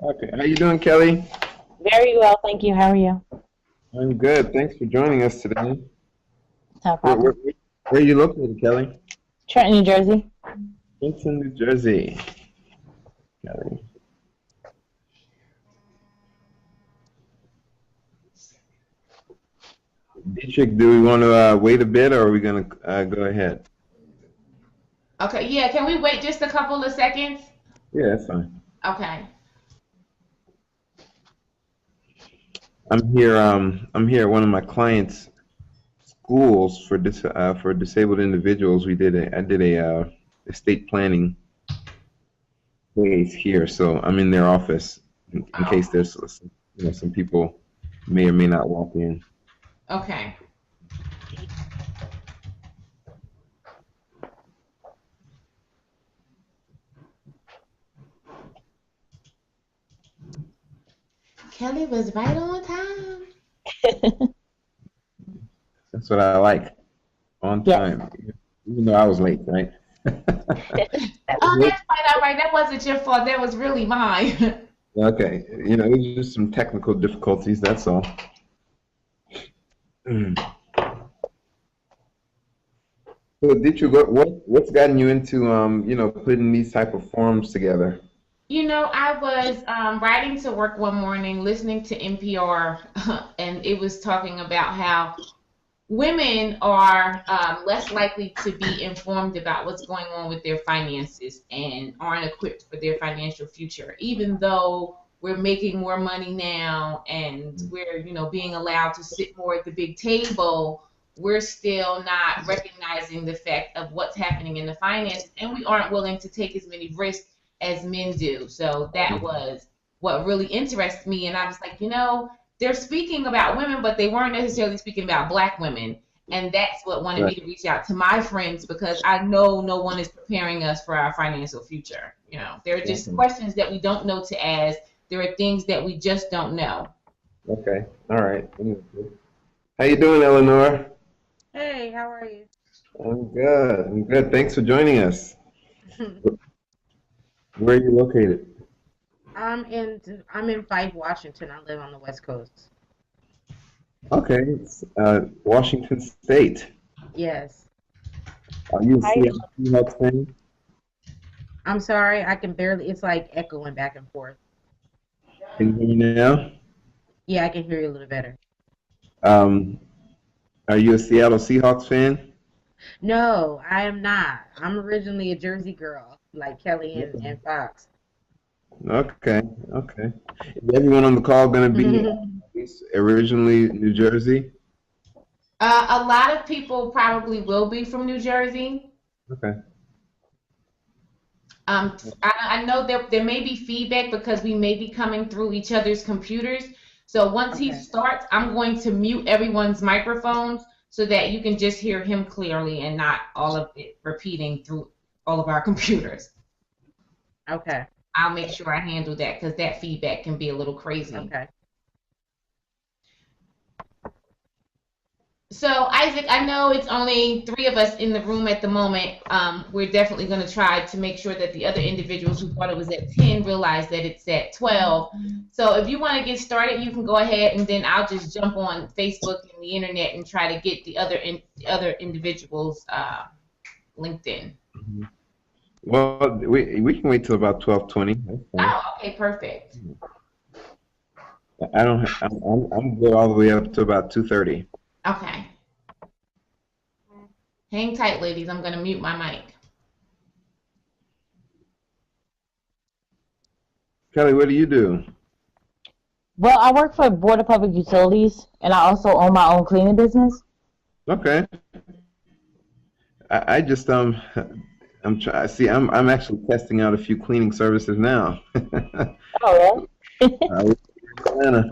Okay, how you doing, Kelly? Very well, thank you. How are you? I'm good. Thanks for joining us today. No Where, where, problem. where are you located, Kelly? Trenton, New Jersey. Kingston, New Jersey. Kelly. Dietrich, do we want to wait a bit, or are we going to go ahead? Okay, yeah, can we wait just a couple of seconds? Yeah, that's fine. Okay. I'm here at one of my clients' schools for disabled individuals. I did a estate planning case here, so I'm in their office in Oh, case there's some people may or may not walk in. okay. Kelly was right on time. That's what I like. On Yes. time, even though I was late, right? I was Oh, late. that's quite all right. That wasn't your fault. That was really mine. Okay, it was just some technical difficulties. That's all. Mm. So, did you what's gotten you into putting these type of forums together? I was riding to work one morning listening to NPR, and it was talking about how women are less likely to be informed about what's going on with their finances and aren't equipped for their financial future, even though we're making more money now and we're, being allowed to sit more at the big table. We're still not recognizing the fact of what's happening in the finances, and we aren't willing to take as many risks as men do. So that was what really interests me. And I was like, they're speaking about women, but they weren't necessarily speaking about black women. And that's what wanted me Right. to reach out to my friends because I know no one is preparing us for our financial future. There are just Okay. questions that we don't know to ask. There are things that we just don't know. Okay. All right. How you doing, Eleanor? Hey, how are you? I'm good. I'm good. Thanks for joining us. Where are you located? I'm in Fife, Washington. I live on the West Coast. Okay. It's Washington State. Yes. Are you a Hi. Seattle Seahawks fan? I'm sorry, I can barely, it's like echoing back and forth. Can you hear me now? Yeah, I can hear you a little better. Um, are you a Seattle Seahawks fan? No, I am not. I'm originally a Jersey girl, like Kelly and Fox. Okay, okay. Is everyone on the call going to be originally New Jersey? A lot of people probably will be from New Jersey. Okay. I know there may be feedback because we may be coming through each other's computers. So once he Okay. starts, I'm going to mute everyone's microphones so that you can just hear him clearly and not all of it repeating through all of our computers. Okay. I'll make sure I handle that because that feedback can be a little crazy. Okay. So, Isaac, I know it's only three of us in the room at the moment. We're definitely going to try to make sure that the other individuals who thought it was at 10 realize that it's at 12. So, if you want to get started, you can go ahead and then I'll just jump on Facebook and the internet and try to get the other individuals linked in. Mhm. Well, we can wait till about 12:20. That's fine. Oh, okay, perfect. I don't. I'm good all the way up to about 2:30. Okay. Hang tight, ladies. I'm going to mute my mic. Kelly, what do you do? Well, I work for Board of Public Utilities, and I also own my own cleaning business. Okay. I just I'm try. See, I'm actually testing out a few cleaning services now. Oh, really? Atlanta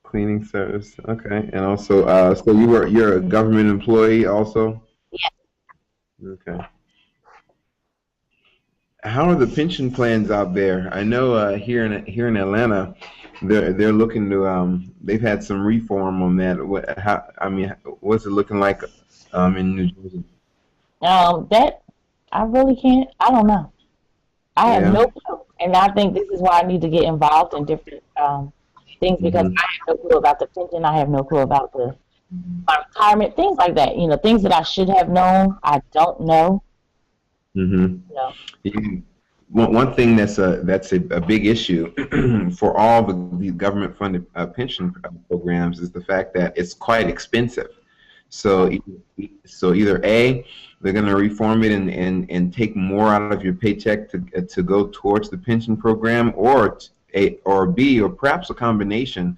cleaning service. Okay, and also, so you're a government employee also. Yeah. Okay. How are the pension plans out there? I know here in Atlanta, they're looking to they've had some reform on that. What's it looking like in New Jersey? That I really can't. I don't know. I have Yeah. no clue. And I think this is why I need to get involved in different things because Mhm. I have no clue about the pension. I have no clue about my retirement, things like that. You know, things that I should have known, I don't know. Mhm. You know. One thing that's a big issue for all the government funded pension programs is the fact that it's quite expensive. So either A, they're going to reform it and take more out of your paycheck to go towards the pension program, or B, or perhaps a combination.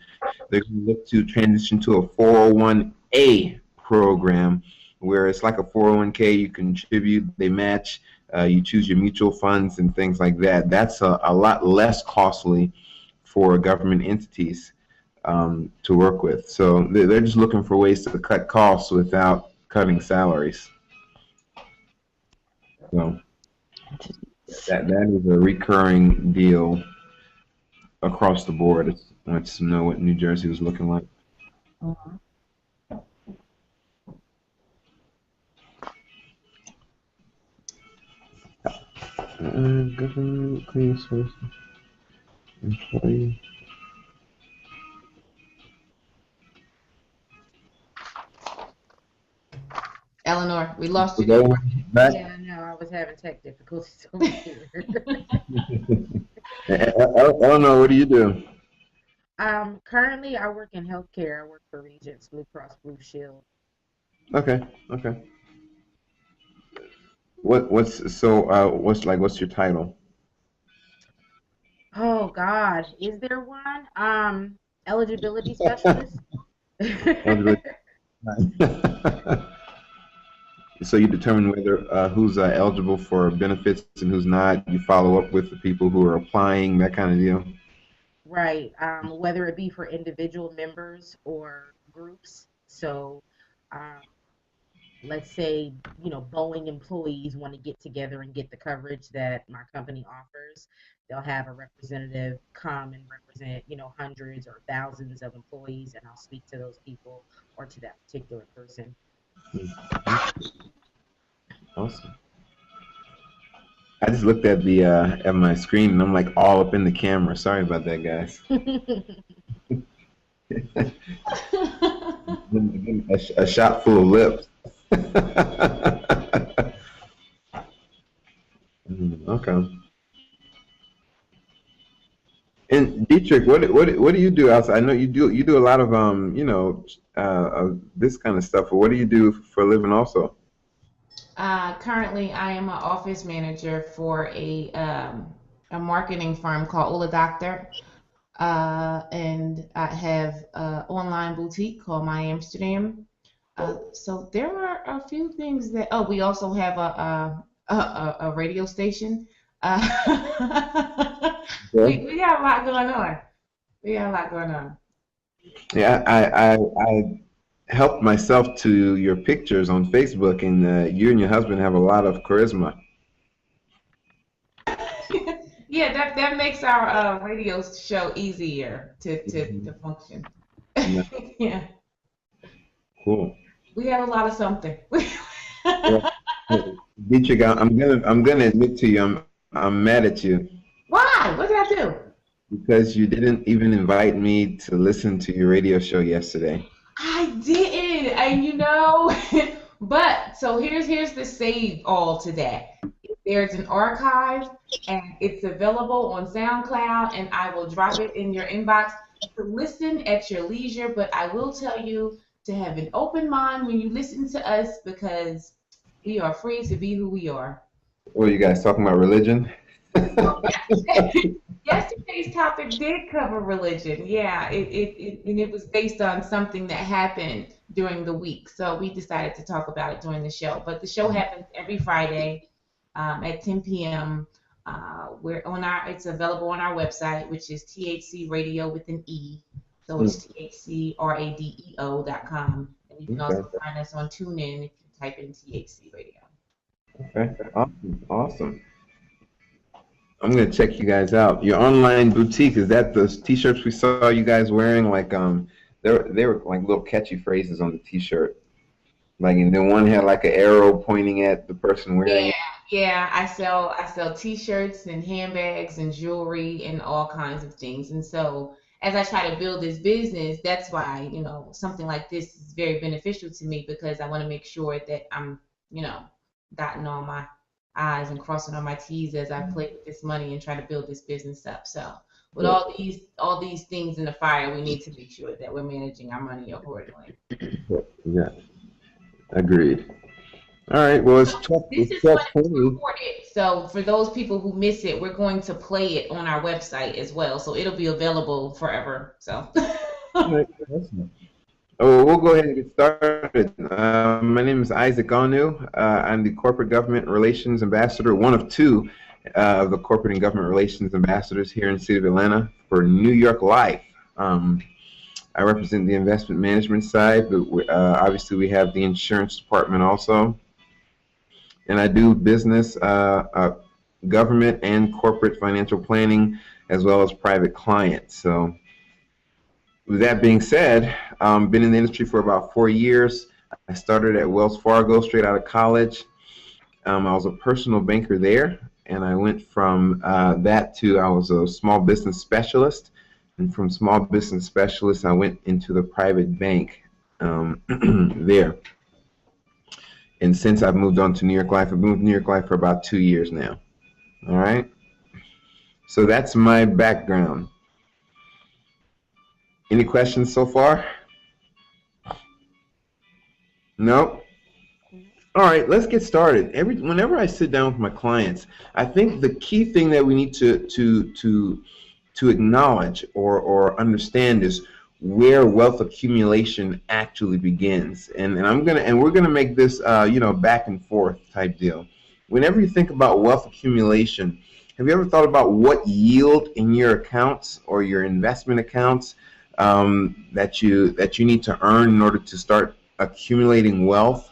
They're going to look to transition to a 401A program where it's like a 401k. You contribute, they match. You choose your mutual funds and things like that. That's a lot less costly for government entities to work with. So they're just looking for ways to cut costs without cutting salaries. So that is a recurring deal across the board. I wanted to know what New Jersey was looking like. Mhm. Government clean source employee. Eleanor, we lost you. Hello, back. Yeah, no, I was having tech difficulties over here. Eleanor, what do you do? Currently I work in healthcare. I work for Regents Blue Cross Blue Shield. Okay, okay. What's your title? Oh God, is there one? Eligibility specialist. Eligibility. So you determine whether who's eligible for benefits and who's not. You follow up with the people who are applying, that kind of deal. Right. Whether it be for individual members or groups. So, um, let's say, Boeing employees want to get together and get the coverage that my company offers. They'll have a representative come and represent, hundreds or thousands of employees, and I'll speak to those people or to that particular person. Awesome. I just looked at the at my screen and I'm like all up in the camera. Sorry about that, guys. A shot full of lips. Okay. And Dietrich, what do you do outside? I know you do a lot of this kind of stuff. But what do you do for a living also? Currently, I am an office manager for a marketing firm called Ola Doctor, and I have an online boutique called My Amsterdam. So there are a few things that. Oh, we also have a radio station. Okay. We got a lot going on. We got a lot going on. Yeah, I helped myself to your pictures on Facebook, and you and your husband have a lot of charisma. Yeah, that makes our radio show easier to function. Yeah, Yeah, cool. we have a lot of something. Yeah. Dietrich, I'm gonna admit to you, I'm mad at you Why? What did I do? because you didn't even invite me to listen to your radio show yesterday. I didn't, and but so here's the save all to that. There's an archive, and it's available on SoundCloud, and I will drop it in your inbox to listen at your leisure. But I will tell you to have an open mind when you listen to us because we are free to be who we are. What are you guys talking about religion? Well, yesterday's topic did cover religion. Yeah, it was based on something that happened during the week. So we decided to talk about it during the show. But the show happens every Friday at 10 p.m. It's available on our website, which is THC Radio with an E. So it's THCRADEO.com. And you can also find us on TuneIn if you type in THC Radio. Okay, awesome. I'm gonna check you guys out. Your online boutique, is that the t-shirts we saw you guys wearing? Like they were like little catchy phrases on the t-shirt. Like, and then one had like an arrow pointing at the person wearing it. Yeah, I sell t-shirts and handbags and jewelry and all kinds of things. And so as I try to build this business, that's why, something like this is very beneficial to me because I want to make sure that I'm, you know, dotting all my I's and crossing all my T's as I play with this money and try to build this business up. So with Yeah. all these things in the fire, we need to make sure that we're managing our money accordingly. Yeah. Agreed. All right. Well, it's twelve. This It's is when it's 12:20. recorded. So for those people who miss it, we're going to play it on our website as well. So it'll be available forever. So All right. Oh, we'll go ahead and get started. My name is Isaac Onu. I'm the Corporate Government Relations Ambassador, one of two of the Corporate and Government Relations Ambassadors here in the city of Atlanta for New York Life. I represent the investment management side, but obviously we have the insurance department also. And I do business, government and corporate financial planning, as well as private clients. So with that being said, been in the industry for about 4 years. I started at Wells Fargo straight out of college. I was a personal banker there, and I went from that to I was a small business specialist. And from small business specialist, I went into the private bank there. And since I've moved on to New York Life, I've moved to New York Life for about 2 years now. All right? So that's my background. Any questions so far? No? All right, let's get started. Whenever I sit down with my clients, I think the key thing that we need to acknowledge or understand is where wealth accumulation actually begins. And we're gonna make this back and forth type deal. Whenever you think about wealth accumulation, have you ever thought about what yield in your accounts or your investment accounts that you need to earn in order to start accumulating wealth?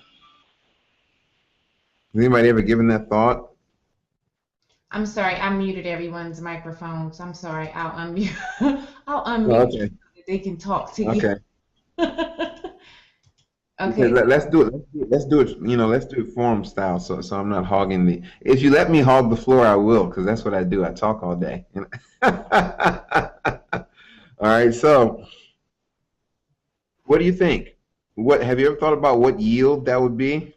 Has anybody ever given that thought? I'm sorry, I muted everyone's microphones. I'm sorry. I'll unmute. I'll Oh, unmute okay. so that they can talk to you. Okay. Okay. Let's do it. Let's do it. Let's do it forum style. So I'm not hogging the. If you let me hog the floor, I will, because that's what I do. I talk all day. All right. So, what do you think? What have you ever thought about what yield that would be?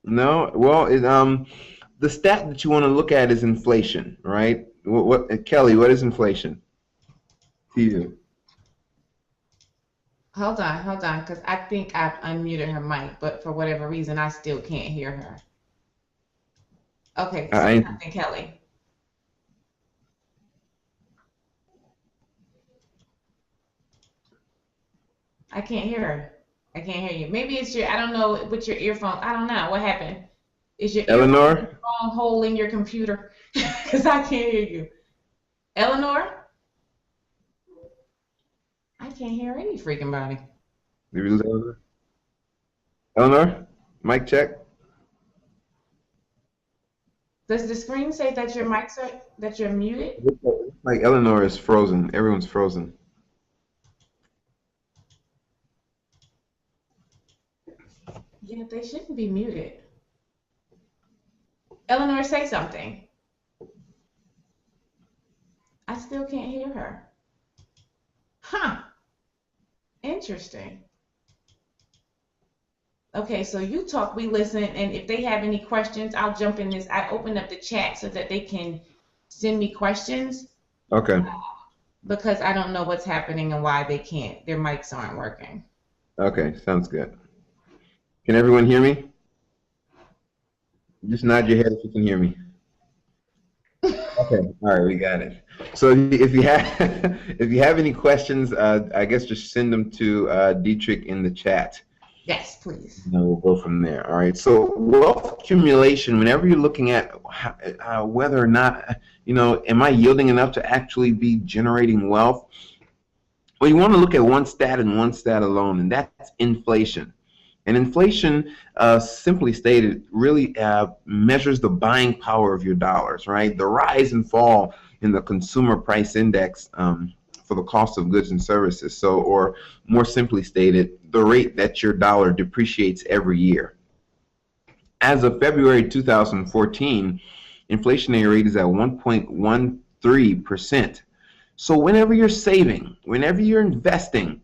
No. Well, the stat that you want to look at is inflation, right? Kelly? What is inflation to you? Hold on, because I think I've unmuted her mic, but for whatever reason, I still can't hear her. Okay, say something, Kelly. I can't hear her. I can't hear you. Maybe it's I don't know, with your earphone. I don't know. What happened? Is your earphone Eleanor? in the wrong hole in your computer? Because I can't hear you. Eleanor? I can't hear any freaking body. Did we lose Eleanor? Eleanor? Mic check. Does the screen say that your mics are that you're muted? Like Eleanor is frozen. Everyone's frozen. Yeah, they shouldn't be muted. Eleanor, say something. I still can't hear her. Huh. Interesting. Okay, so you talk, we listen, and if they have any questions, I'll jump in this. I opened up the chat so that they can send me questions. Okay. Because I don't know what's happening and why they can't. Their mics aren't working. Okay, sounds good. Can everyone hear me? Just nod your head if you can hear me. Okay, all right, we got it. So if you have if you have any questions, I guess just send them to Dietrich in the chat. Yes, please. And we'll go from there. All right. So wealth accumulation. Whenever you're looking at whether or not am I yielding enough to actually be generating wealth? Well, you want to look at one stat and one stat alone, and that's inflation. And inflation, simply stated, really measures the buying power of your dollars, right? The rise and fall in the consumer price index for the cost of goods and services. So, or more simply stated, the rate that your dollar depreciates every year. As of February 2014, inflationary rate is at 1.13%. So whenever you're saving, whenever you're investing,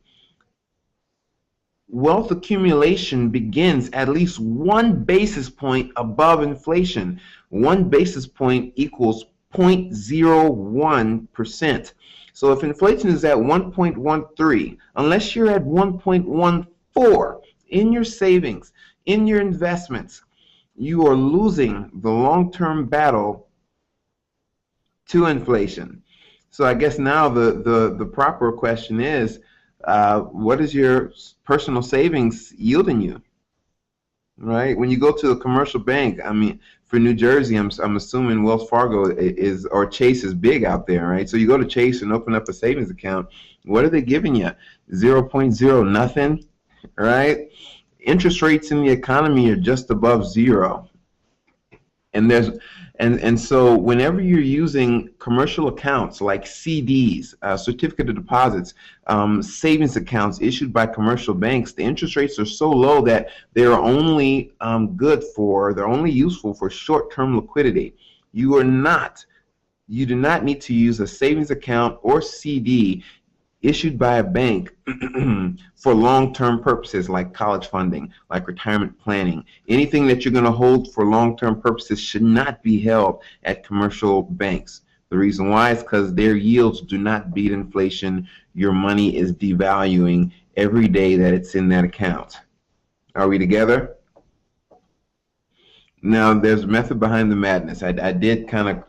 wealth accumulation begins at least 1 basis point above inflation. 1 basis point equals 0.01%. So if inflation is at 1.13, unless you're at 1.14 in your savings, in your investments, you are losing the long-term battle to inflation. So I guess now the proper question is, what is your personal savings yielding you? Right? When you go to a commercial bank, I mean, for New Jersey, I'm assuming Wells Fargo is, or Chase is big out there, right? So you go to Chase and open up a savings account. What are they giving you? 0.0 nothing, right? Interest rates in the economy are just above zero. And so whenever you're using commercial accounts like CDs, certificate of deposits, savings accounts issued by commercial banks, the interest rates are so low that they're only they're only useful for short-term liquidity. You do not need to use a savings account or CD issued by a bank for long-term purposes like college funding, like retirement planning. Anything that you're going to hold for long-term purposes should not be held at commercial banks. The reason why is because their yields do not beat inflation. Your money is devaluing every day that it's in that account. Are we together? Now, there's a method behind the madness. I did kind of,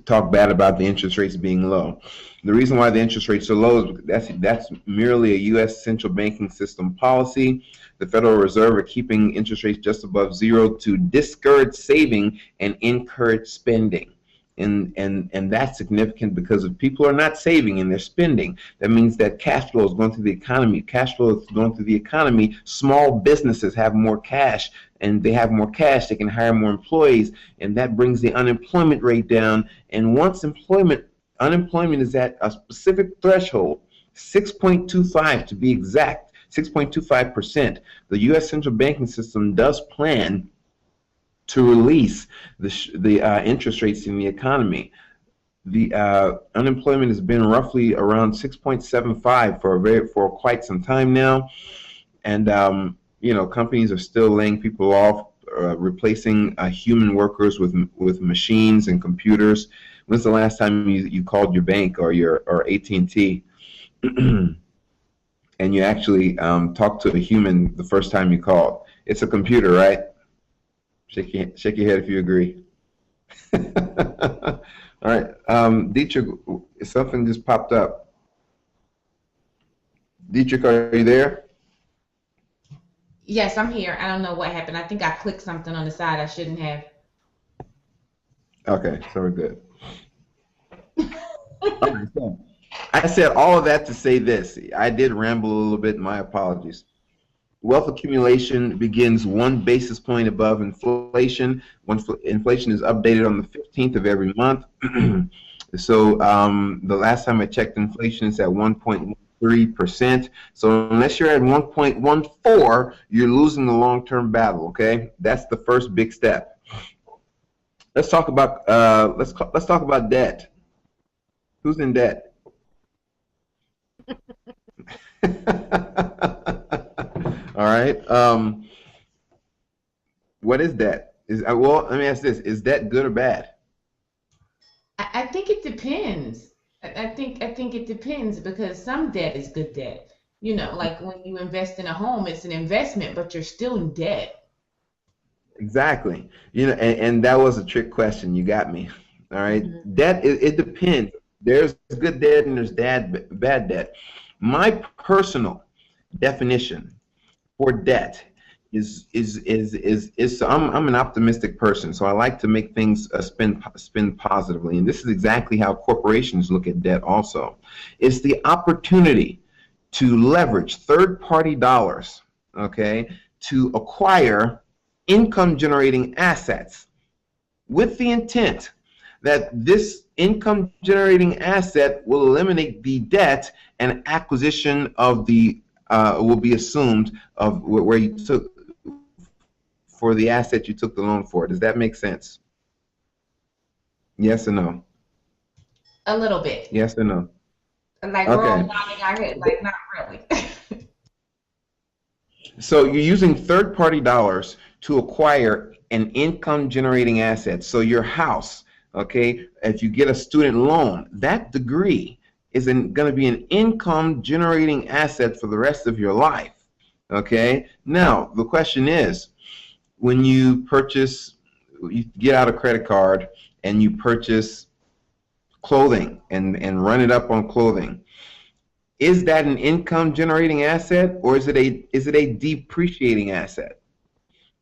talk bad about the interest rates being low. The reason why the interest rates are low is that's merely a U.S. central banking system policy. The Federal Reserve are keeping interest rates just above zero to discourage saving and encourage spending. And that's significant because if people are not saving and they're spending, that means that cash flow is going through the economy. Cash flow is going through the economy. Small businesses have more cash, and they have more cash, they can hire more employees, and that brings the unemployment rate down. And once unemployment is at a specific threshold, 6.25 to be exact, 6.25%, the U.S. central banking system does plan to release the interest rates in the economy. The unemployment has been roughly around 6.75 for quite some time now, and companies are still laying people off, replacing human workers with machines and computers. When's the last time you called your bank or AT&T and you actually talked to a human the first time you called? It's a computer, right? Shake your head if you agree. All right, Dietrich, something just popped up. Dietrich, are you there? Yes, I'm here. I don't know what happened. I think I clicked something on the side I shouldn't have. Okay, so we're good. All right, so I said all of that to say this. I did ramble a little bit. My apologies. Wealth accumulation begins 1 basis point above inflation. When inflation is updated on the 15th of every month. So the last time I checked, inflation is at 1.13%. So unless you're at 1.14, you're losing the long-term battle. Okay, that's the first big step. Let's talk about let's talk about debt. Who's in debt? All right. What is debt? Well, let me ask this: is debt good or bad? I think it depends. I think it depends because some debt is good debt. Like when you invest in a home, it's an investment, but you're still in debt. Exactly. And that was a trick question. You got me. All right. Mm-hmm. Debt, it depends. There's good debt and there's bad debt. My personal definition for debt is I'm an optimistic person, so I like to make things spin positively, and this is exactly how corporations look at debt also. It's the opportunity to leverage third-party dollars, okay, to acquire income-generating assets with the intent that this income-generating asset will eliminate the debt and acquisition of the will be assumed of where you took for the asset you took the loan for. Does that make sense? Yes or no? A little bit. Yes or no? Like we're all Okay. nodding our head, like not really. So you're using third-party dollars to acquire an income-generating asset. So your house, okay, if you get a student loan, that degree is going to be an income-generating asset for the rest of your life. Okay. Now the question is, when you purchase, you get out a credit card and you purchase clothing and run it up on clothing. Is that an income generating asset, or is it a depreciating asset?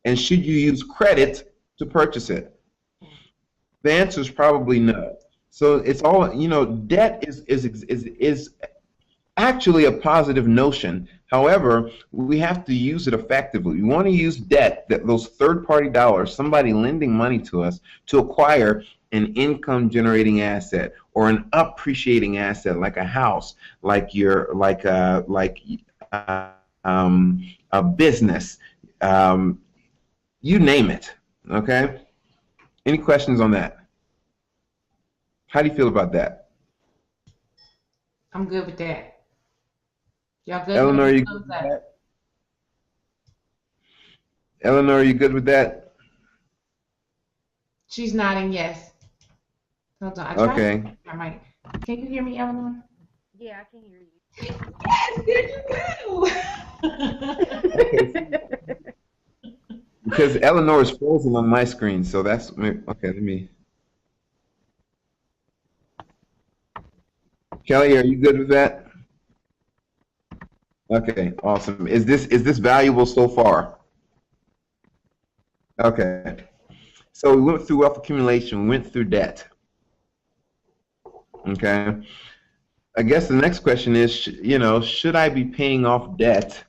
And should you use credit to purchase it? The answer is probably no. So it's all, you know, debt is actually a positive notion. However, we have to use it effectively. We want to use debt, those third-party dollars, somebody lending money to us, to acquire an income-generating asset or an appreciating asset, like a house, like a business, you name it. Okay. Any questions on that? How do you feel about that? I'm good with that. Y'all good? Eleanor, you good with that? Eleanor, are you good with that? She's nodding yes. Hold on. I tried Okay. to I might. Can you hear me, Eleanor? Yeah, I can hear you. Yes, there you go. Because Eleanor is frozen on my screen, so that's okay. Let me. Kelly, are you good with that? Okay, awesome. Is this valuable so far? Okay. So we went through wealth accumulation, we went through debt. Okay. I guess the next question is, you know, should I be paying off debt?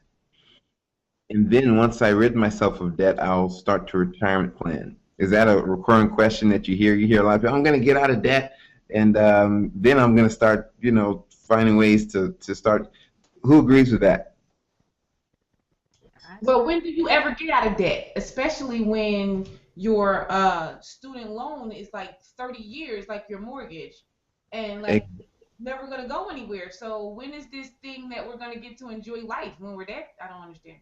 And then once I rid myself of debt, I'll start to retirement plan. Is that a recurring question that you hear? You hear a lot of people, I'm going to get out of debt, and then I'm going to start, you know, finding ways to start. Who agrees with that? But when do you ever get out of debt? Especially when your student loan is like 30 years, like your mortgage, and like never gonna go anywhere. So when is this thing that we're gonna get to enjoy life when we're there? I don't understand.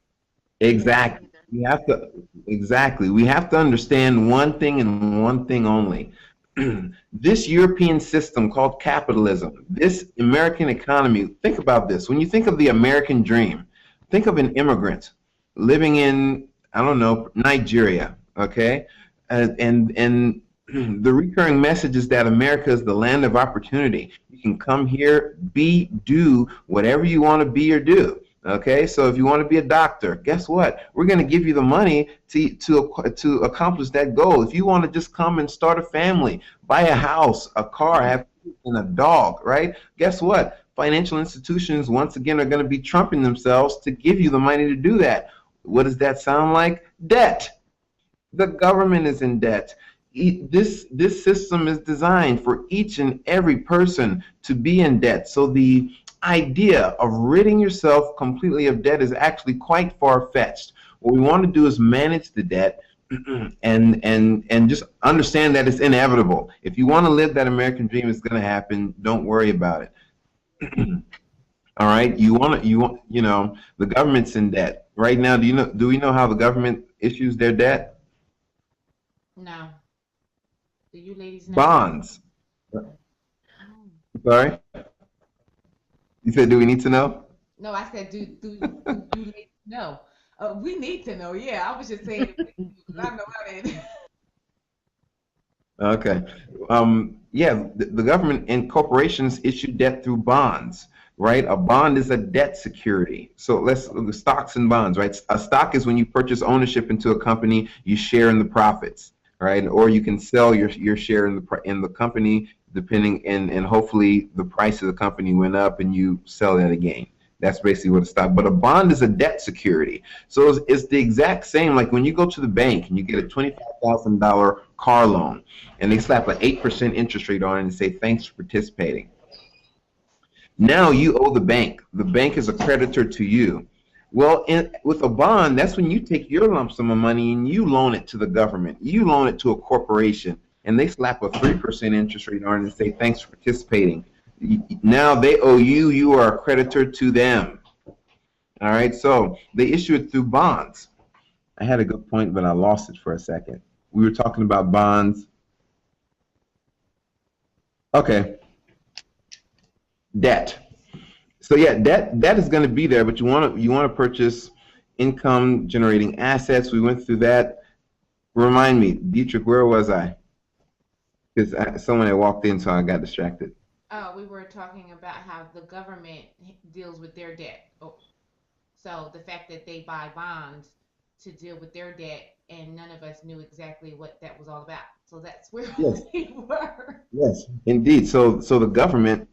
Exactly. We have to understand one thing and one thing only. This European system called capitalism, this American economy, think about this. When you think of the American dream, think of an immigrant living in, I don't know, Nigeria, okay? And the recurring message is that America is the land of opportunity. You can come here, do whatever you want to be or do. Okay, so if you want to be a doctor, guess what? We're going to give you the money to accomplish that goal. If you want to just come and start a family, buy a house, a car, have and a dog, right? Guess what? Financial institutions once again are going to be trumping themselves to give you the money to do that. What does that sound like? Debt. The government is in debt. This system is designed for each and every person to be in debt. So the idea of ridding yourself completely of debt is actually quite far-fetched. What we want to do is manage the debt and just understand that it's inevitable. If you want to live that American dream, it's going to happen. Don't worry about it. All right, you know, the government's in debt right now. Do we know how the government issues their debt? No. Do you ladies know? Bonds. Sorry? You said, do we need to know? No, I said, do you ladies know? We need to know. Yeah, I was just saying. I know how that. Okay. Yeah, the government and corporations issue debt through bonds, right? A bond is a debt security. So let's look at stocks and bonds, right? A stock is when you purchase ownership into a company, you share in the profits, right? Or you can sell your share in the company, depending, and hopefully the price of the company went up and you sell that again. That's basically what a stock. But a bond is a debt security. So it's the exact same. Like when you go to the bank and you get a $25,000 car loan, and they slap an 8% interest rate on it and say thanks for participating. Now you owe the bank. The bank is a creditor to you. Well, with a bond, that's when you take your lump sum of money and you loan it to the government. You loan it to a corporation, and they slap a 3% interest rate on it and say, thanks for participating. Now they owe you. You are a creditor to them. All right, so they issue it through bonds. I had a good point, but I lost it for a second. We were talking about bonds. Okay. Debt. So yeah, debt is going to be there, but you want to purchase income generating assets. We went through that. Remind me, Dietrich, where was I? Because someone had walked in, so I got distracted. We were talking about how the government deals with their debt. Oh, so the fact that they buy bonds to deal with their debt, and none of us knew exactly what that was all about. So that's where Yes. we were. Yes, indeed. So the government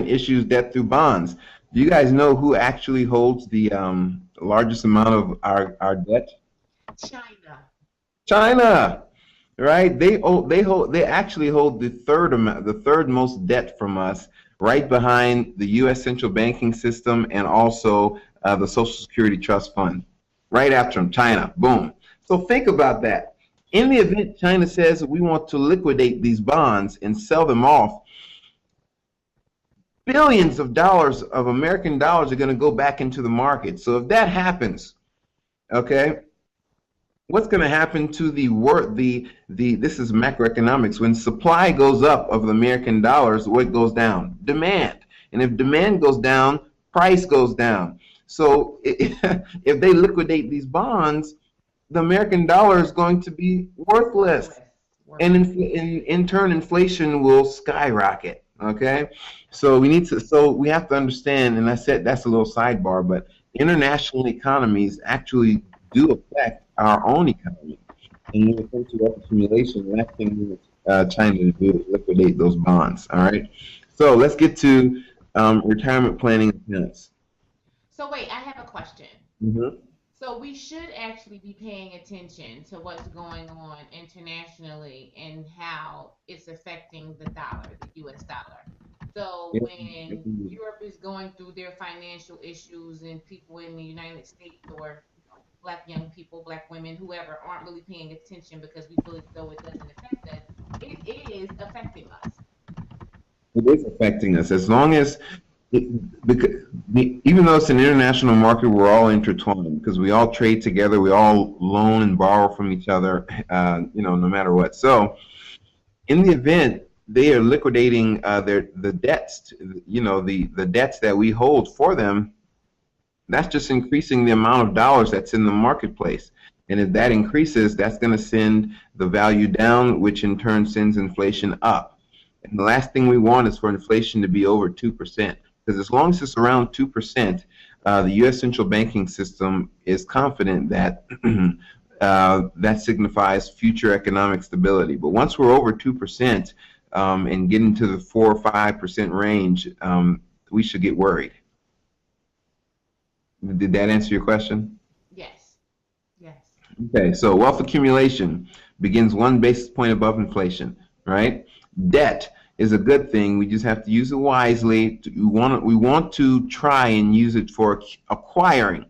issues debt through bonds. Do you guys know who actually holds the largest amount of our debt? China. China, right? They actually hold the third most debt from us, right behind the U.S. central banking system and also the Social Security Trust Fund. Right after them, China. Boom. So think about that. In the event China says we want to liquidate these bonds and sell them off, billions of dollars of American dollars are going to go back into the market. So if that happens, okay, what's going to happen to this is macroeconomics. When supply goes up of the American dollars, what goes down? Demand. And if demand goes down, price goes down. So if they liquidate these bonds, the American dollar is going to be worthless. And in turn, inflation will skyrocket. Okay, so we have to understand, and I said that's a little sidebar, but international economies actually do affect our own economy. And when it comes to wealth accumulation, last thing China to do is liquidate those bonds. All right, so let's get to retirement planning accounts. So wait, I have a question. Mm-hmm. So we should actually be paying attention to what's going on internationally and how it's affecting the dollar, the U.S. dollar. So when Europe is going through their financial issues and people in the United States or black young people, black women, whoever, aren't really paying attention because we feel as though it doesn't affect us, it is affecting us. It is affecting us as long as even though it's an international market, we're all intertwined because we all trade together, we all loan and borrow from each other, no matter what. So, in the event they are liquidating the debts, the debts that we hold for them, that's just increasing the amount of dollars that's in the marketplace. And if that increases, that's going to send the value down, which in turn sends inflation up. And the last thing we want is for inflation to be over 2%. Because as long as it's around 2%, the U.S. central banking system is confident that that signifies future economic stability. But once we're over 2% and get into the 4 or 5% range, we should get worried. Did that answer your question? Yes. Yes. Okay, so wealth accumulation begins 1 basis point above inflation, right? Debt is a good thing. We just have to use it wisely. We want to try and use it for acquiring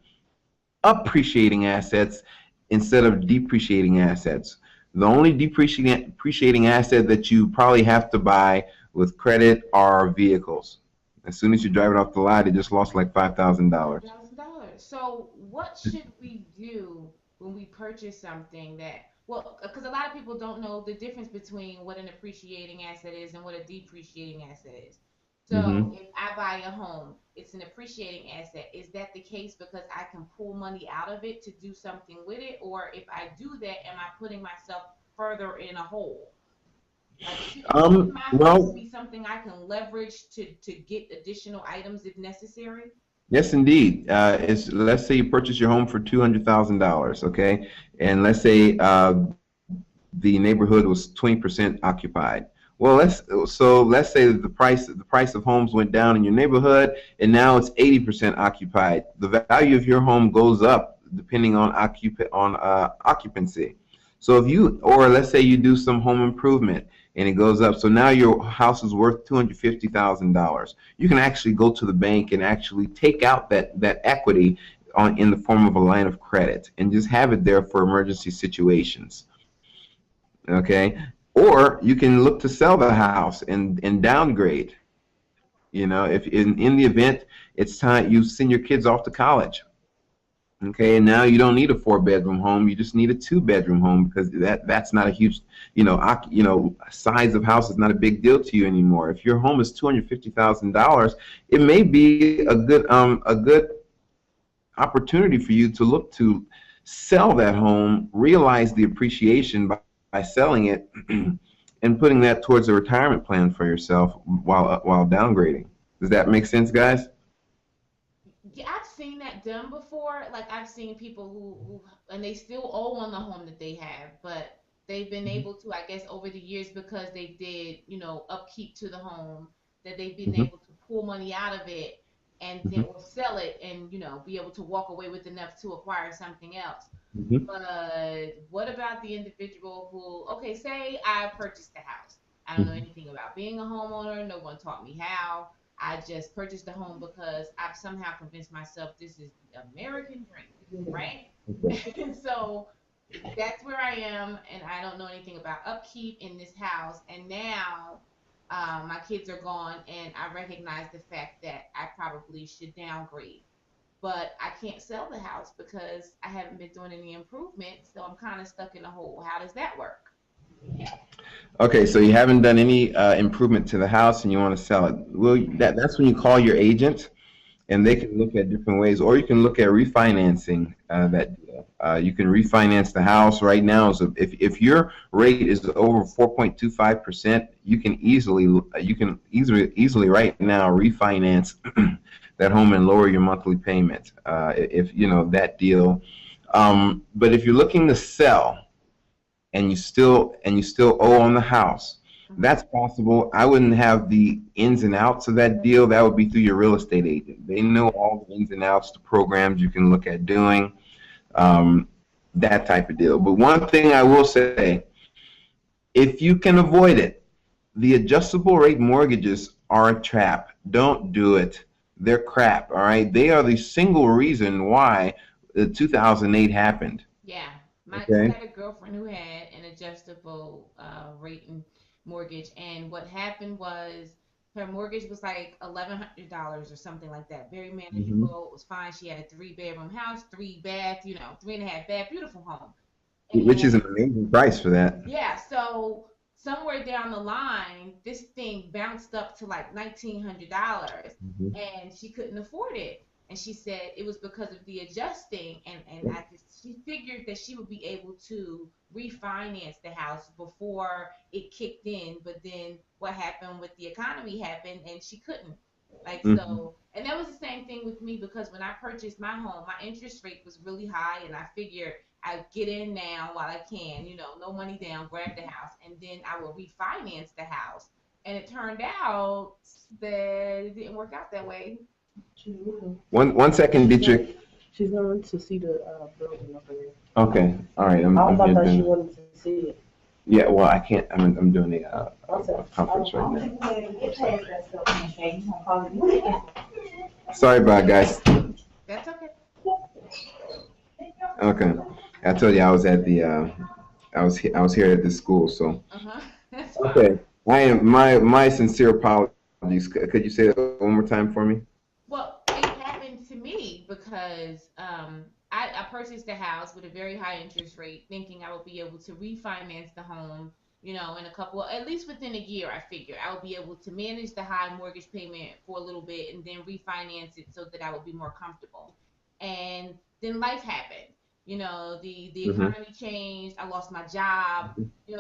appreciating assets instead of depreciating assets. The only depreciating asset that you probably have to buy with credit are vehicles. As soon as you drive it off the lot, it just lost like $5,000. $5,000. So what should we do when we purchase something that, well, because a lot of people don't know the difference between what an appreciating asset is and what a depreciating asset is. So if I buy a home, it's an appreciating asset. Is that the case because I can pull money out of it to do something with it? Or if I do that, am I putting myself further in a hole? Like, should my house be something I can leverage to get additional items if necessary? Yes, indeed. Let's say you purchase your home for $200,000, okay, and let's say the neighborhood was 20% occupied. Well, let's say that the price of homes went down in your neighborhood, and now it's 80% occupied. The value of your home goes up depending on occupancy. So if you, or let's say you do some home improvement and it goes up, so now your house is worth $250,000. You can actually go to the bank and actually take out that equity on in the form of a line of credit and just have it there for emergency situations. Okay, or you can look to sell the house and downgrade. You know, if in the event it's time you send your kids off to college. Okay, and now you don't need a 4-bedroom home. You just need a 2-bedroom home because that's not a huge, size of house is not a big deal to you anymore. If your home is $250,000, it may be a good opportunity for you to look to sell that home, realize the appreciation by selling it, and putting that towards a retirement plan for yourself while downgrading. Does that make sense, guys? Yeah, I've seen that done before. Like I've seen people who and they still owe on the home that they have, but they've been able to, I guess, over the years because they did, upkeep to the home, that they've been Hmm. able to pull money out of it and then Hmm. or sell it and be able to walk away with enough to acquire something else. Hmm. But what about the individual who, okay, say I purchased the house. I don't know Hmm. anything about being a homeowner. No one taught me how. I just purchased a home because I've somehow convinced myself this is the American dream, right? And so that's where I am, and I don't know anything about upkeep in this house. And now my kids are gone, and I recognize the fact that I probably should downgrade. But I can't sell the house because I haven't been doing any improvement, so I'm kind of stuck in a hole. How does that work? Okay, so you haven't done any improvement to the house and you want to sell it. Well, that's when you call your agent and they can look at different ways, or you can look at refinancing that deal. You can refinance the house right now. So if your rate is over 4.25%, you can easily right now refinance that home and lower your monthly payment. If you know that deal. But if you're looking to sell and you still owe on the house. Hmm. That's possible. I wouldn't have the ins and outs of that deal. That would be through your real estate agent. They know all the ins and outs, the programs you can look at doing, um, that type of deal. But one thing I will say, if you can avoid it, the adjustable rate mortgages are a trap. Don't do it. They're crap, all right? They are the single reason why the 2008 happened, Yeah, I okay? had a girlfriend who had an adjustable rate and mortgage, and what happened was her mortgage was like $1,100 or something like that. Very Hmm. manageable. It was fine. She had a 3-bedroom house, 3 bath, 3.5 bath, beautiful home. Which is And an amazing price for that. yeah, so somewhere down the line, this thing bounced up to like $1,900, Mhm. and she couldn't afford it. And she said it was because of the adjusting, and she figured that she would be able to refinance the house before it kicked in. But then what happened with the economy happened, and she couldn't. Like Mhm. so, and that was the same thing with me because when I purchased my home, my interest rate was really high, and I figured I get in now while I can, no money down, grab the house, and then I will refinance the house. And it turned out that it didn't work out that way. One second, Dietrich. She's going to see the building over there. Okay, all right. I'm I here thought she doing. wanted to see it. Yeah, well, I can't. I'm doing a Okay. conference right now. Get past that stuff, okay? You gonna call it- Sorry about it, guys. That's okay. Okay, I told you I was at the I was here at this school. So Uh-huh. That's fine. okay, I am my sincere apologies. Could you say that one more time for me? Well, it happened to me because I purchased a house with a very high interest rate, thinking I would be able to refinance the home, in a couple, at least within a year, I figured I would be able to manage the high mortgage payment for a little bit and then refinance it so that I would be more comfortable. And then life happened. The Hmm. economy changed. I lost my job.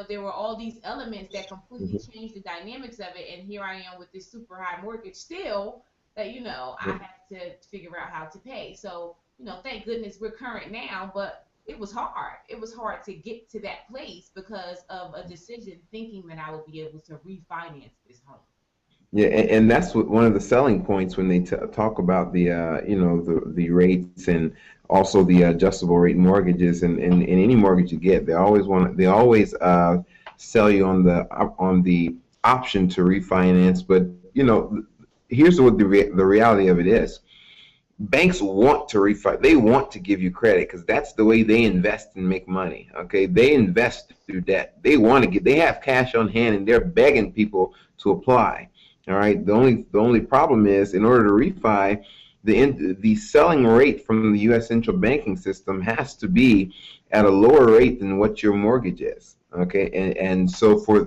There were all these elements that completely Hmm. changed the dynamics of it. And here I am with this super high mortgage still that I have to figure out how to pay. So thank goodness we're current now, but it was hard. It was hard to get to that place because of a decision thinking that I would be able to refinance this home. Yeah, and that's what one of the selling points when they talk about the the rates and also the adjustable rate mortgages and any mortgage you get, they always sell you on the option to refinance. But here's what the reality of it is. Banks want to refi. They want to give you credit because that's the way they invest and make money. Okay, they invest through debt. They want to get. They have cash on hand and they're begging people to apply. All right. The only problem is in order to refi, the selling rate from the U.S. central banking system has to be at a lower rate than what your mortgage is. Okay, and so for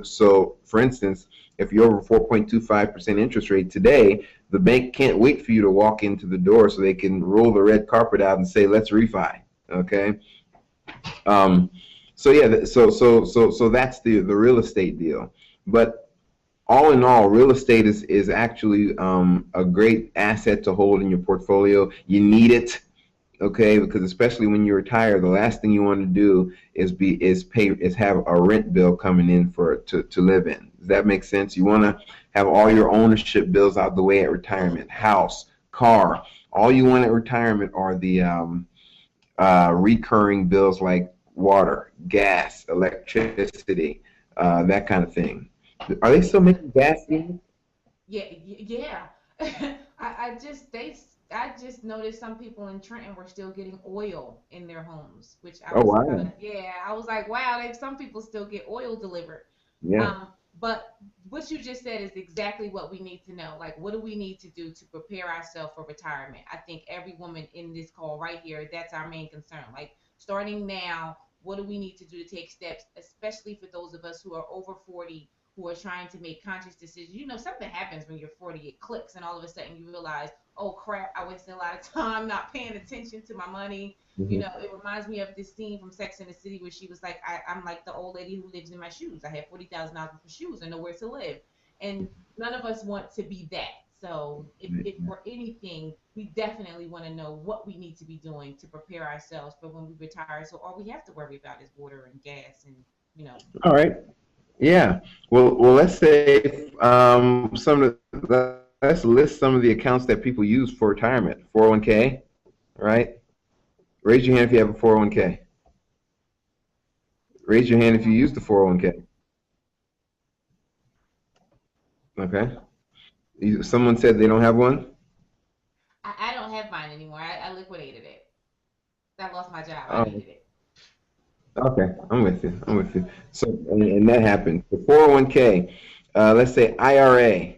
instance, if you're over 4.25% interest rate today, the bank can't wait for you to walk into the door so they can roll the red carpet out and say, let's refi. Okay. So yeah, so that's the real estate deal. But all in all, real estate is actually a great asset to hold in your portfolio. You need it, okay? Because especially when you retire, the last thing you want to do is have a rent bill coming in to live in. Does that make sense? You want to have all your ownership bills out the way at retirement. House, car. All you want at retirement are the recurring bills like water, gas, electricity, that kind of thing. Are they still making gas units? Yeah. I just noticed some people in Trenton were still getting oil in their homes, which I Oh was wow. yeah, I was like, wow, some people still get oil delivered. Yeah. But what you just said is exactly what we need to know. Like, what do we need to do to prepare ourselves for retirement? I think every woman in this call right here, that's our main concern. Like, starting now, what do we need to do to take steps, especially for those of us who are over 40, who are trying to make conscious decisions? You know, something happens when you're 40, it clicks, and all of a sudden you realize, oh crap, I wasted a lot of time not paying attention to my money. You Hmm. know, it reminds me of this scene from Sex and the City where she was like, I'm like the old lady who lives in my shoes. I have $40,000 for shoes and nowhere to live. And none of us want to be that. So if for anything, we definitely want to know what we need to be doing to prepare ourselves for when we retire. So all we have to worry about is water and gas and, you know. All right. Yeah. Well, let's say let's list some of the accounts that people use for retirement. 401k, right? Raise your hand if you have a 401k. Raise your hand if you use the 401k. Okay. Someone said they don't have one. I don't have mine anymore. I liquidated it. I lost my job. I Oh, needed it. okay. I'm with you. I'm with you. So, and that happened. The 401k, let's say IRA.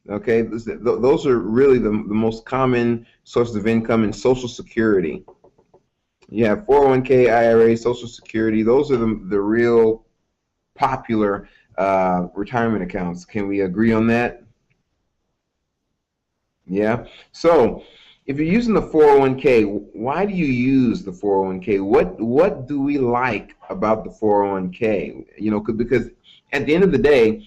Okay, those are really the most common sources of income in Social Security. You have 401k, IRA, Social Security. Those are the real popular retirement accounts. Can we agree on that? Yeah. So if you're using the 401k, why do you use the 401k? What do we like about the 401k? Because at the end of the day,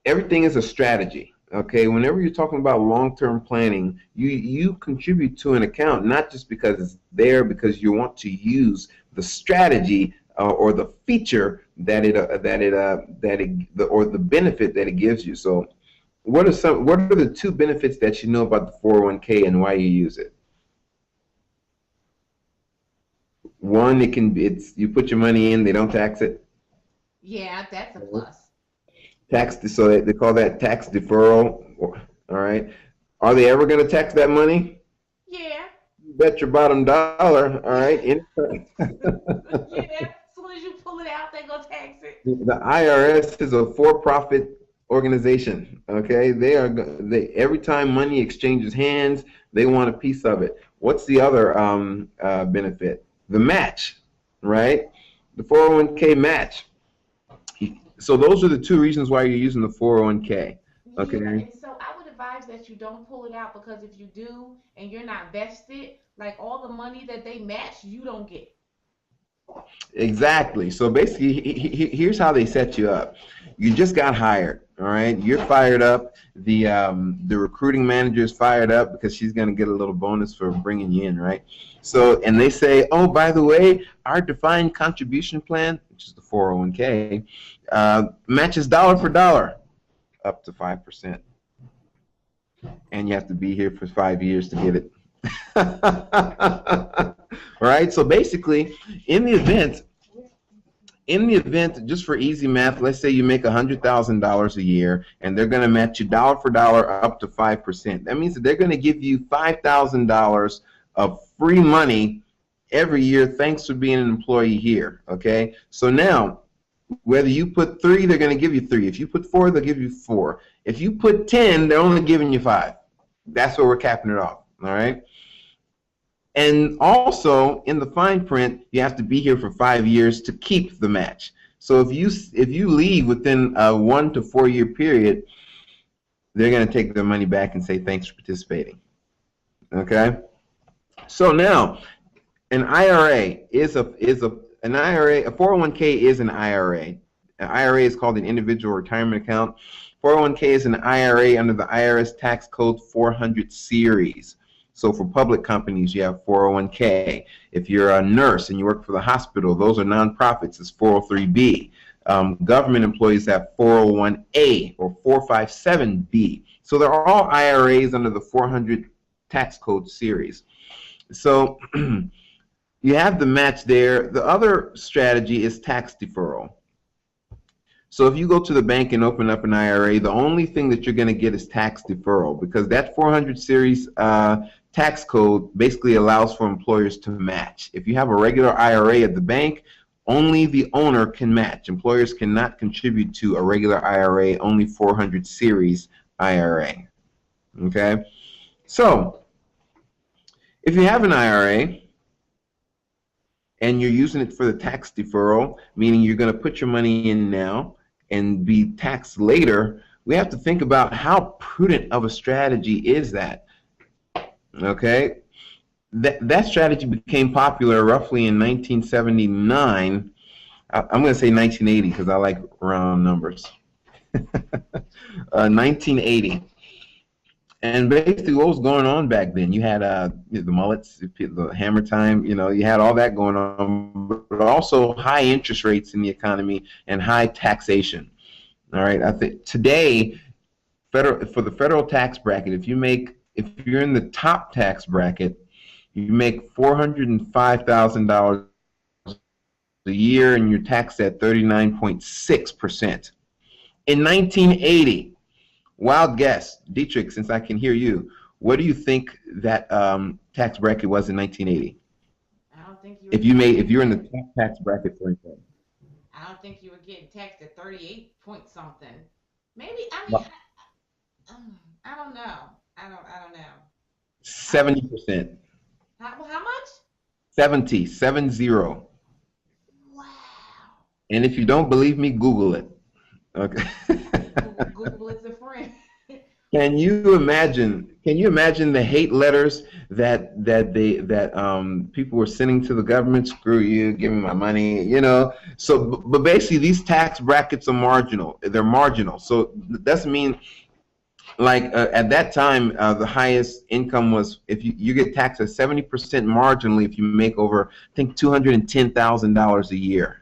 everything is a strategy. Okay, whenever you're talking about long-term planning, you contribute to an account not just because it's there, because you want to use the strategy or the feature or the benefit that it gives you. So, what are the two benefits that you know about the 401k and why you use it? One, it's you put your money in, they don't tax it. Yeah, that's a plus. So they call that tax deferral. All right. Are they ever going to tax that money? Yeah. Bet your bottom dollar. All right. Yeah. As soon as you pull it out, they go tax it. The IRS is a for-profit organization. Okay. Every time money exchanges hands, they want a piece of it. What's the other benefit? The match, right? The 401k match. So those are the two reasons why you're using the 401k. Yeah, Okay. and so I would advise that you don't pull it out because if you do and you're not vested, like all the money that they match, you don't get. Exactly. So basically, here's how they set you up. You just got hired. All right. You're fired up. The recruiting manager is fired up because she's going to get a little bonus for bringing you in, right? So, and they say, oh, by the way, our defined contribution plan, which is the 401k, matches dollar for dollar up to 5%. and you have to be here for 5 years to get it. All right, so basically, in the event, just for easy math, let's say you make $100,000 a year, and they're going to match you dollar for dollar up to 5%. That means that they're going to give you $5,000 of free money every year thanks for being an employee here, okay? So now, whether you put 3, they're going to give you 3. If you put 4, they'll give you 4. If you put 10, they're only giving you 5. That's where we're capping it off, all right? And also, in the fine print, you have to be here for 5 years to keep the match. So if you leave within a 1 to 4 year period, they're going to take their money back and say thanks for participating. Okay? So now, an IRA is an IRA. A 401k is an IRA. An IRA is called an individual retirement account. 401k is an IRA under the IRS tax code 400 series. So for public companies, you have 401k. If you're a nurse and you work for the hospital, those are nonprofits. It's 403b. Government employees have 401a or 457b. So they're all IRAs under the 400 tax code series. So you have the match there. The other strategy is tax deferral. So if you go to the bank and open up an IRA, the only thing that you're going to get is tax deferral, because that 400 series tax code basically allows for employers to match. If you have a regular IRA at the bank, only the owner can match. Employers cannot contribute to a regular IRA, only 400 series IRA. Okay? So if you have an IRA and you're using it for the tax deferral, meaning you're going to put your money in now and be taxed later, we have to think about how prudent of a strategy is that. Okay, that strategy became popular roughly in 1979. I'm going to say 1980 because I like round numbers. 1980. And basically what was going on back then, you had the mullets, the hammer time, you had all that going on, but also high interest rates in the economy and high taxation. All right, I think today, for the federal tax bracket, if you're in the top tax bracket, you make $405,000 a year and you're taxed at 39.6%. In 1980, wild guess, Dietrich, since I can hear you, what do you think that tax bracket was in 1980? I don't think if you're in the top tax bracket for instance. I don't think you were getting taxed at 38 point something. Maybe I don't know. I don't know. 70%. How much? 70. Wow. And if you don't believe me, Google it. Okay. Google is a friend. Can you imagine the hate letters that people were sending to the government? Screw you, give me my money, So, but basically, these tax brackets are marginal. They're marginal. So that doesn't mean, like at that time, the highest income was if you get taxed at 70% marginally if you make over, I think, $210,000 a year.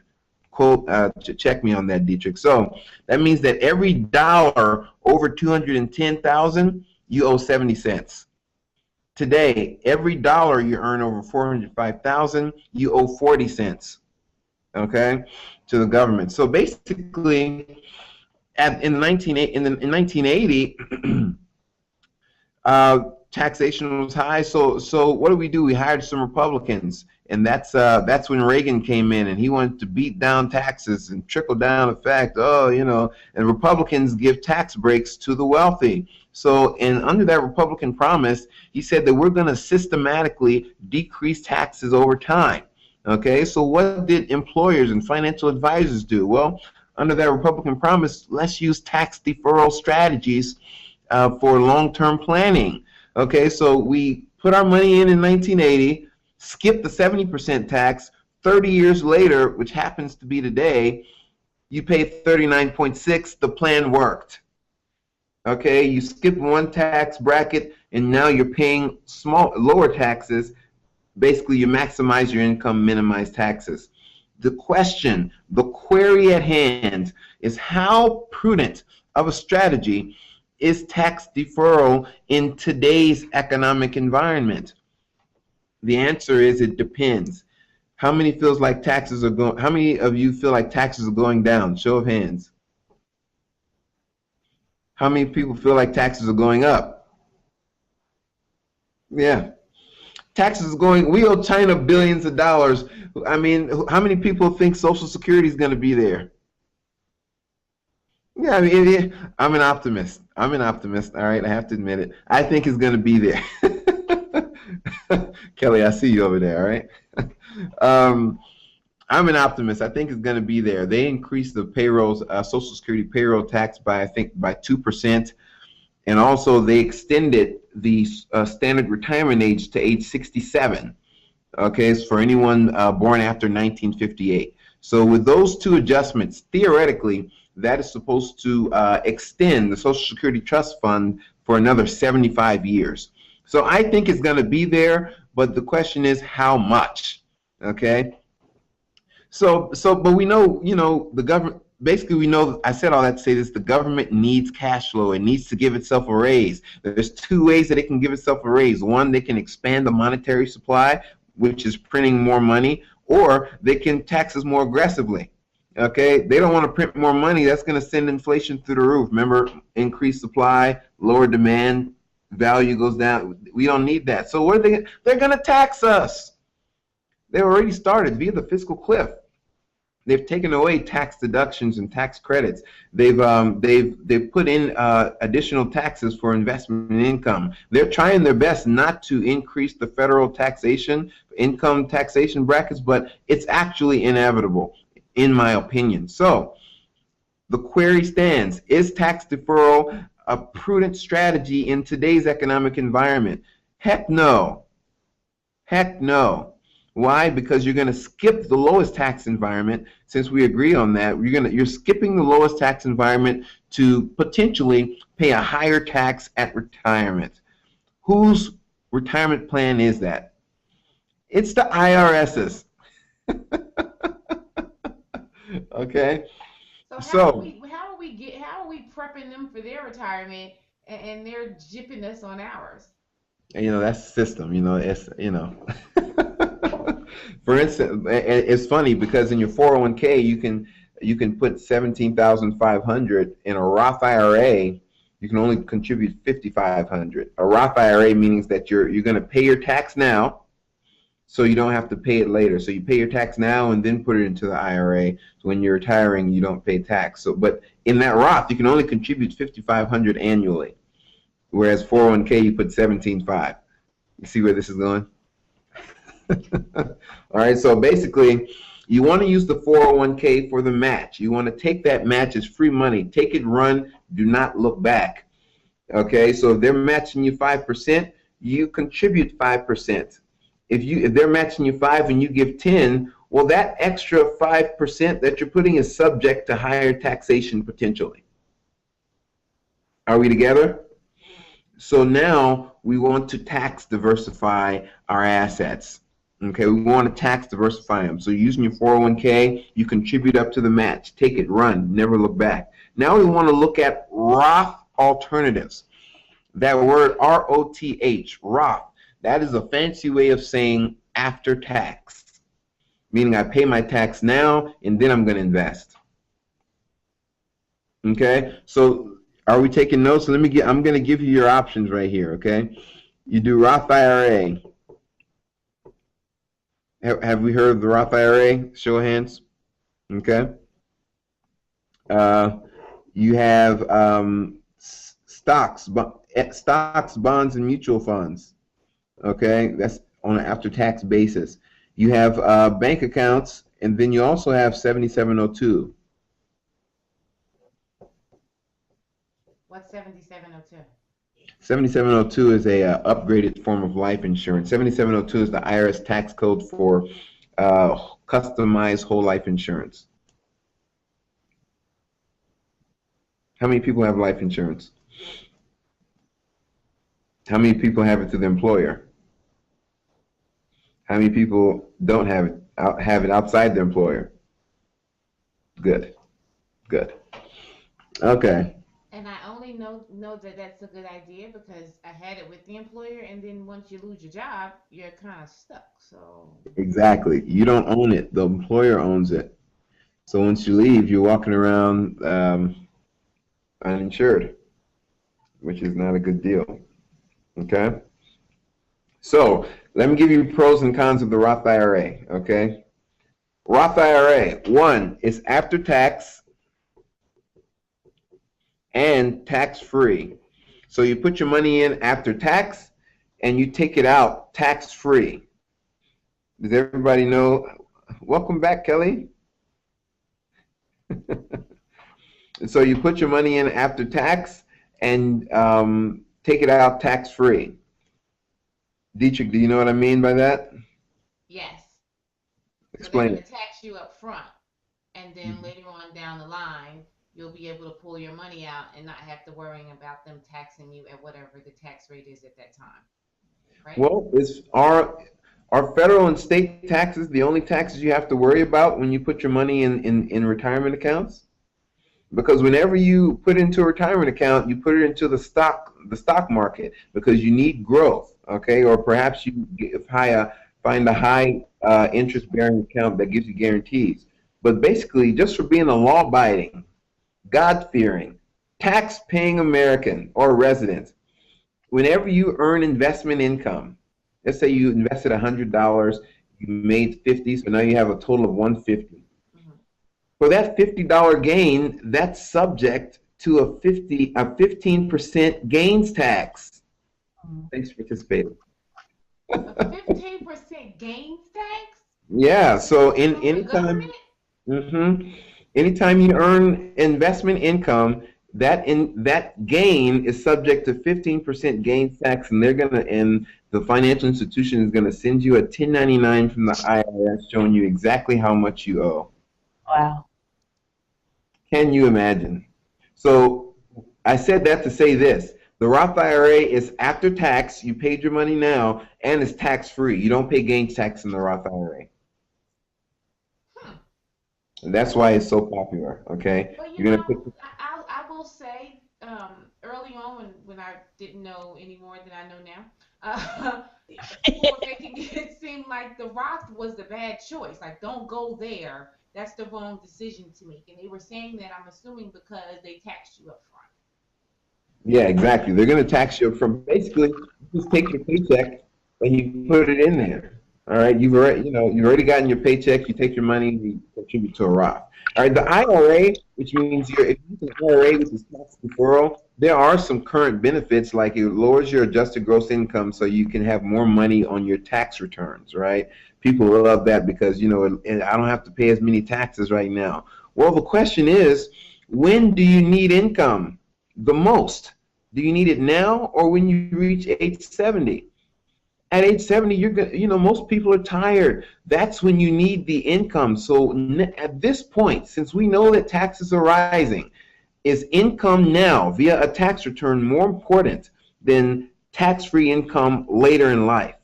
Check me on that, Dietrich. So that means that every dollar over 210,000, you owe 70 cents. Today, every dollar you earn over 405,000, you owe 40 cents. Okay, to the government. So basically, in 1980, taxation was high. So what do? We hired some Republicans. And that's when Reagan came in, and he wanted to beat down taxes and trickle down effect. And Republicans give tax breaks to the wealthy. So, and under that Republican promise, he said that we're going to systematically decrease taxes over time. Okay, so what did employers and financial advisors do? Well, under that Republican promise, let's use tax deferral strategies for long-term planning. Okay, so we put our money in 1980. Skip the 70% tax. 30 years later, which happens to be today, you pay 39.6. The plan worked. Okay, you skip one tax bracket, and now you're paying lower taxes. Basically, you maximize your income, minimize taxes. The query at hand is how prudent of a strategy is tax deferral in today's economic environment? The answer is it depends. How many feels like taxes are going? How many of you feel like taxes are going down? Show of hands. How many people feel like taxes are going up? Yeah. Taxes are going, we owe China billions of dollars. I mean, how many people think Social Security is going to be there? Yeah, I mean, I'm an optimist. I'm an optimist, all right? I have to admit it. I think it's going to be there. Kelly, I see you over there, all right? I'm an optimist. I think it's going to be there. They increased the payrolls, Social Security payroll tax by, I think, by 2%. And also, they extended the standard retirement age to age 67. Okay, it's for anyone born after 1958. So with those two adjustments, theoretically, that is supposed to extend the Social Security Trust Fund for another 75 years. So I think it's going to be there, but the question is how much. Okay. But we know, you know, the government. Basically, we know, I said all that to say this, the government needs cash flow. It needs to give itself a raise. There's two ways that it can give itself a raise. One, they can expand the monetary supply, which is printing more money, or they can tax us more aggressively. Okay, they don't want to print more money. That's going to send inflation through the roof. Remember, increased supply, lower demand, value goes down. We don't need that. So what are they? They're going to tax us. They already started via the fiscal cliff. They've taken away tax deductions and tax credits. They've put in additional taxes for investment income. They're trying their best not to increase the federal taxation, income taxation brackets, but it's actually inevitable, in my opinion. So the query stands: is tax deferral a prudent strategy in today's economic environment? Heck no. Heck no. Why? Because you're going to skip the lowest tax environment. Since we agree on that, you're skipping the lowest tax environment to potentially pay a higher tax at retirement. Whose retirement plan is that? It's the IRS's. Okay. So how are we prepping them for their retirement and they're jipping us on ours? You know, that's the system. You know, it's, you know. For instance, it's funny because in your 401k you can put 17,500 in a Roth IRA. You can only contribute 5,500. A Roth IRA means that you're going to pay your tax now, so you don't have to pay it later. So you pay your tax now and then put it into the IRA. So when you're retiring, you don't pay tax. So, but in that Roth, you can only contribute 5,500 annually, whereas 401k you put 17,500. You see where this is going? All right, so basically, you want to use the 401k for the match. You want to take that match as free money. Take it, run, do not look back. Okay, so if they're matching you 5%, you contribute 5%. If they're matching you 5 and you give 10, well, that extra 5% that you're putting is subject to higher taxation potentially. Are we together? So now we want to tax diversify our assets. Okay, we want to tax diversify them. So using your 401k, you contribute up to the match. Take it, run, never look back. Now we want to look at Roth alternatives. That word R-O-T-H, Roth, that is a fancy way of saying after tax, meaning I pay my tax now and then I'm going to invest. Okay, so are we taking notes? I'm going to give you your options right here. Okay, you do Roth IRA. Have we heard of the Roth IRA? Show of hands. Okay. You have stocks, bonds, and mutual funds. Okay, that's on an after-tax basis. You have bank accounts, and then you also have 7702. What's 7702? 7702 is a upgraded form of life insurance. 7702 is the IRS tax code for customized whole life insurance. How many people have life insurance? How many people have it through the employer? How many people don't have it outside the employer? Good. Good. Okay. And I only know that that's a good idea because I had it with the employer, and then once you lose your job, you're kind of stuck. So Exactly. You don't own it. The employer owns it. So once you leave, you're walking around uninsured, which is not a good deal. Okay? So let me give you pros and cons of the Roth IRA. Okay? Roth IRA, one, is after tax and tax free. So you put your money in after tax and you take it out tax free. Does everybody know? Welcome back, Kelly. So you put your money in after tax and take it out tax free. Dietrich, do you know what I mean by that? yes, so they're Explain going it. to tax you up front, and then later on down the line, you'll be able to pull your money out and not have to worrying about them taxing you at whatever the tax rate is at that time, right? Well, are federal and state taxes the only taxes you have to worry about when you put your money in retirement accounts? Because whenever you put into a retirement account, you put it into the stock market because you need growth, okay? Or perhaps you find a high interest bearing account that gives you guarantees. But basically, just for being a law abiding, God fearing, tax paying American or resident, whenever you earn investment income, let's say you invested $100, you made 50, so now you have a total of 150. For that $50 gain, that's subject to a 15% gains tax. Thanks for participating. A 15% gains tax Yeah, so from the anytime, government? anytime you earn investment income, that gain is subject to 15% gains tax, and the financial institution is gonna send you a 1099 from the IRS showing you exactly how much you owe. Wow. Can you imagine? So I said that to say this. The Roth IRA is after tax, you paid your money now, and it's tax free. You don't pay gains tax in the Roth IRA. And that's why it's so popular, okay? But You're gonna put I will say, early on when I didn't know any more than I know now, people were making it seem like the Roth was the bad choice. Like, don't go there. That's the wrong decision to make. And they were saying that, I'm assuming, because they taxed you up front. Yeah, exactly. They're gonna tax you from basically you just take your paycheck and you put it in there. All right, you've already gotten your paycheck. You take your money and you contribute to a Roth. All right, the IRA, which means if you use an IRA, which is tax deferral, there are some current benefits, like it lowers your adjusted gross income, so you can have more money on your tax returns. Right? People love that because I don't have to pay as many taxes right now. Well, the question is, when do you need income the most? Do you need it now or when you reach age 70? At age 70, most people are tired. That's when you need the income. So at this point, since we know that taxes are rising, is income now via a tax return more important than tax-free income later in life?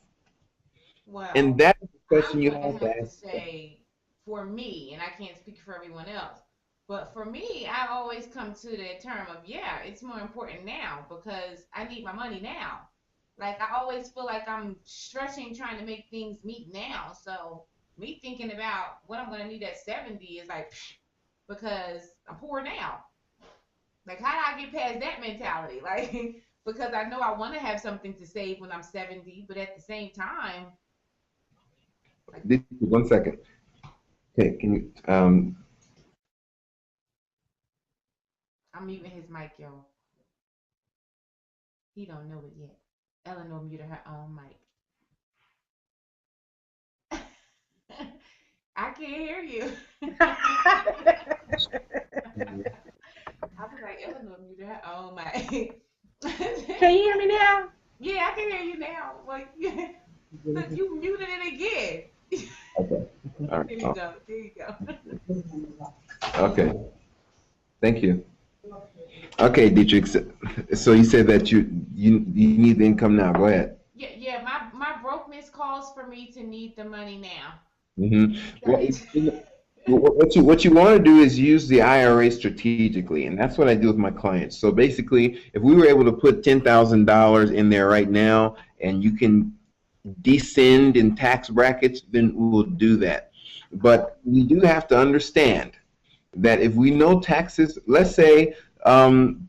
Well, And that's the question I'm you going have to to have to ask. say, for me, and I can't speak for everyone else, but for me, I always come to the term of, yeah, it's more important now because I need my money now. Like, I always feel like I'm stretching, trying to make things meet now. So me thinking about what I'm going to need at 70 is like, because I'm poor now. Like, how do I get past that mentality? Like, because I know I want to have something to save when I'm 70, but at the same time, like, One second. Okay, can you, I'm muting his mic, y'all. He don't know it yet. Eleanor muted her own mic. I can't hear you. I was like, Eleanor muted her own mic. Can you hear me now? Yeah, I can hear you now. Like, look, you muted it again. okay. All There right. you go. There you go. Okay. Thank you. Okay, Dietrich. So you said that you need the income now. Go ahead. Yeah. My brokenness calls for me to need the money now. Mm-hmm. Well, What you want to do is use the IRA strategically, and that's what I do with my clients. So basically, if we were able to put $10,000 in there right now, and you can descend in tax brackets, then we will do that. But we do have to understand that if we know taxes, let's say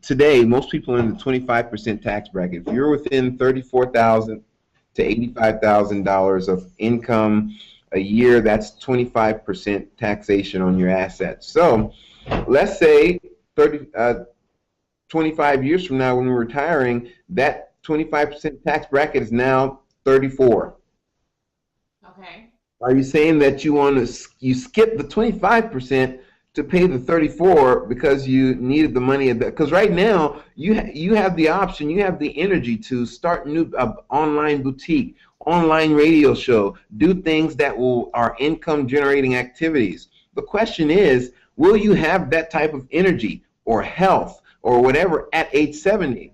today most people are in the 25% tax bracket. If you're within 34,000 to $85,000 of income a year, that's 25% taxation on your assets. So let's say 25 years from now when we're retiring, that 25% tax bracket is now 34. Okay. Are you saying that you skip the 25% to pay the 34 because you needed the money? Because right now you have the option, you have the energy to start new online boutique, online radio show, do things that are income generating activities. The question is, will you have that type of energy or health or whatever at age 70?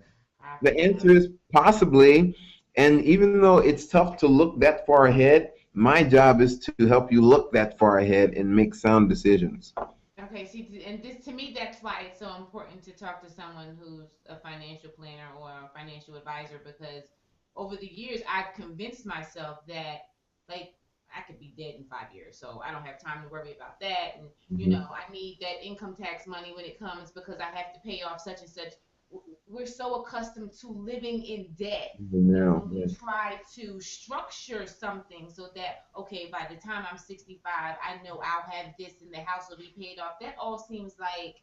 The answer is possibly. And even though it's tough to look that far ahead, my job is to help you look that far ahead and make sound decisions. Okay, see, and this to me, that's why it's so important to talk to someone who's a financial planner or a financial advisor, because over the years I've convinced myself that, like, I could be dead in 5 years, so I don't have time to worry about that. And I need that income tax money when it comes because I have to pay off such and such. We're so accustomed to living in debt. Now, We yes. try to structure something so that, okay, by the time I'm 65, I know I'll have this and the house will be paid off. That all seems like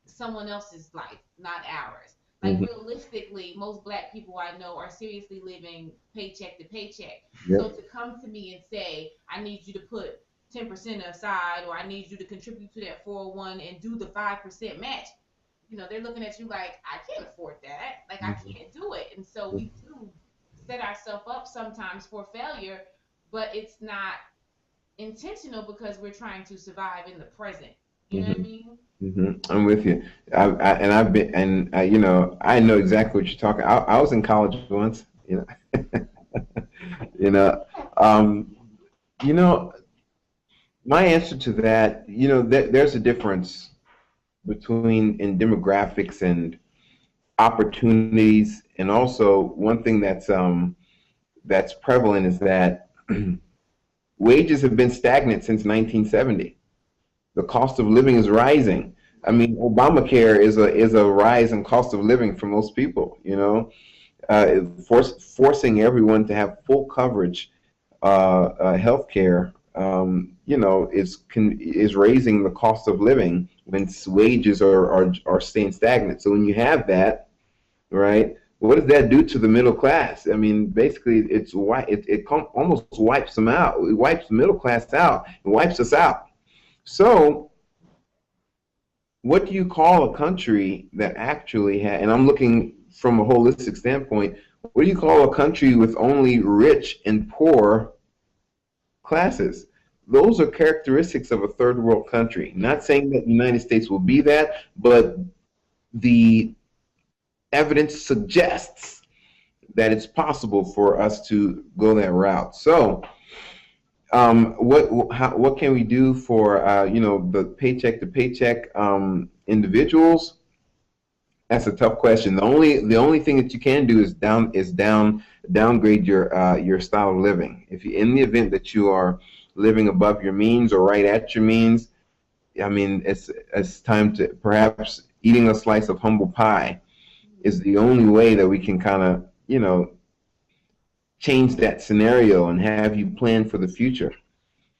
someone else's life, not ours. Like, Mhm. realistically, most black people I know are seriously living paycheck to paycheck. So Yep. to come to me and say, I need you to put 10% aside, or I need you to contribute to that 401 and do the 5% match, they're looking at you like, I can't afford that. Like, I Mhm. can't do it. And so we do set ourselves up sometimes for failure, but it's not intentional because we're trying to survive in the present. You know what I Mhm. mean? I'm with you. And I've been, and I know exactly what you're talking. I was in college once. You know, um, you know, my answer to that, there's a difference between in demographics and opportunities, and also one thing that's prevalent is that wages have been stagnant since 1970. The cost of living is rising. I Right. mean, Obamacare is a rise in cost of living for most people. Forcing everyone to have full coverage health care. Is raising the cost of living when wages are staying stagnant. So when you have that, right? What does that do to the middle class? I mean, basically, almost wipes them out. It wipes the middle class out. It wipes us out. So, what do you call a country that actually has? And I'm looking from a holistic standpoint. What do you call a country with only rich and poor classes? Those are characteristics of a third world country. Not saying that the United States will be that, but the evidence suggests that it's possible for us to go that route. So, what can we do for the paycheck to paycheck individuals? That's a tough question. The only thing that you can do is downgrade your style of living. If you, in the event that you are living above your means or right at your means, I mean, it's time to perhaps eating a slice of humble pie is the only way that we can kind of change that scenario and have you plan for the future.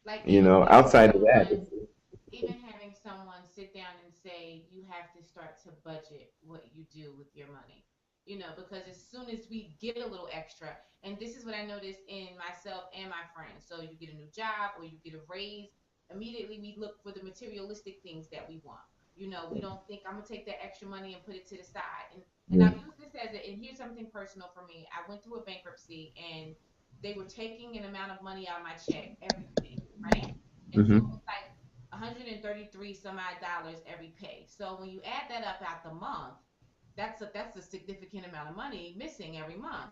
Like, even having Outside of that, someone even having someone sit down and say you have to start to budget what you do with your money, because as soon as we get a little extra, and this is what I noticed in myself and my friends, so you get a new job or you get a raise, immediately we look for the materialistic things that we want. We don't think I'm gonna take that extra money and put it to the side. And yeah. I've used this and here's something personal for me. I went through a bankruptcy, and they were taking an amount of money out of my check every pay, right? And so it Hmm. was like 133 some odd dollars every pay. So when you add that up out the month, that's a significant amount of money missing every month.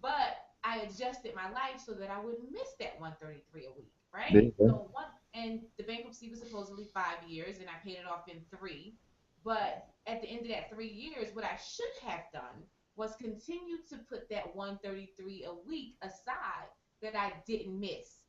But I adjusted my life so that I wouldn't miss that 133 a week, right? There you go. So one, and the bankruptcy bankruptcy was supposedly 5 years, and I paid it off in 3. But at the end of that 3 years, what I should have done was continue to put that 133 a week aside that I didn't miss.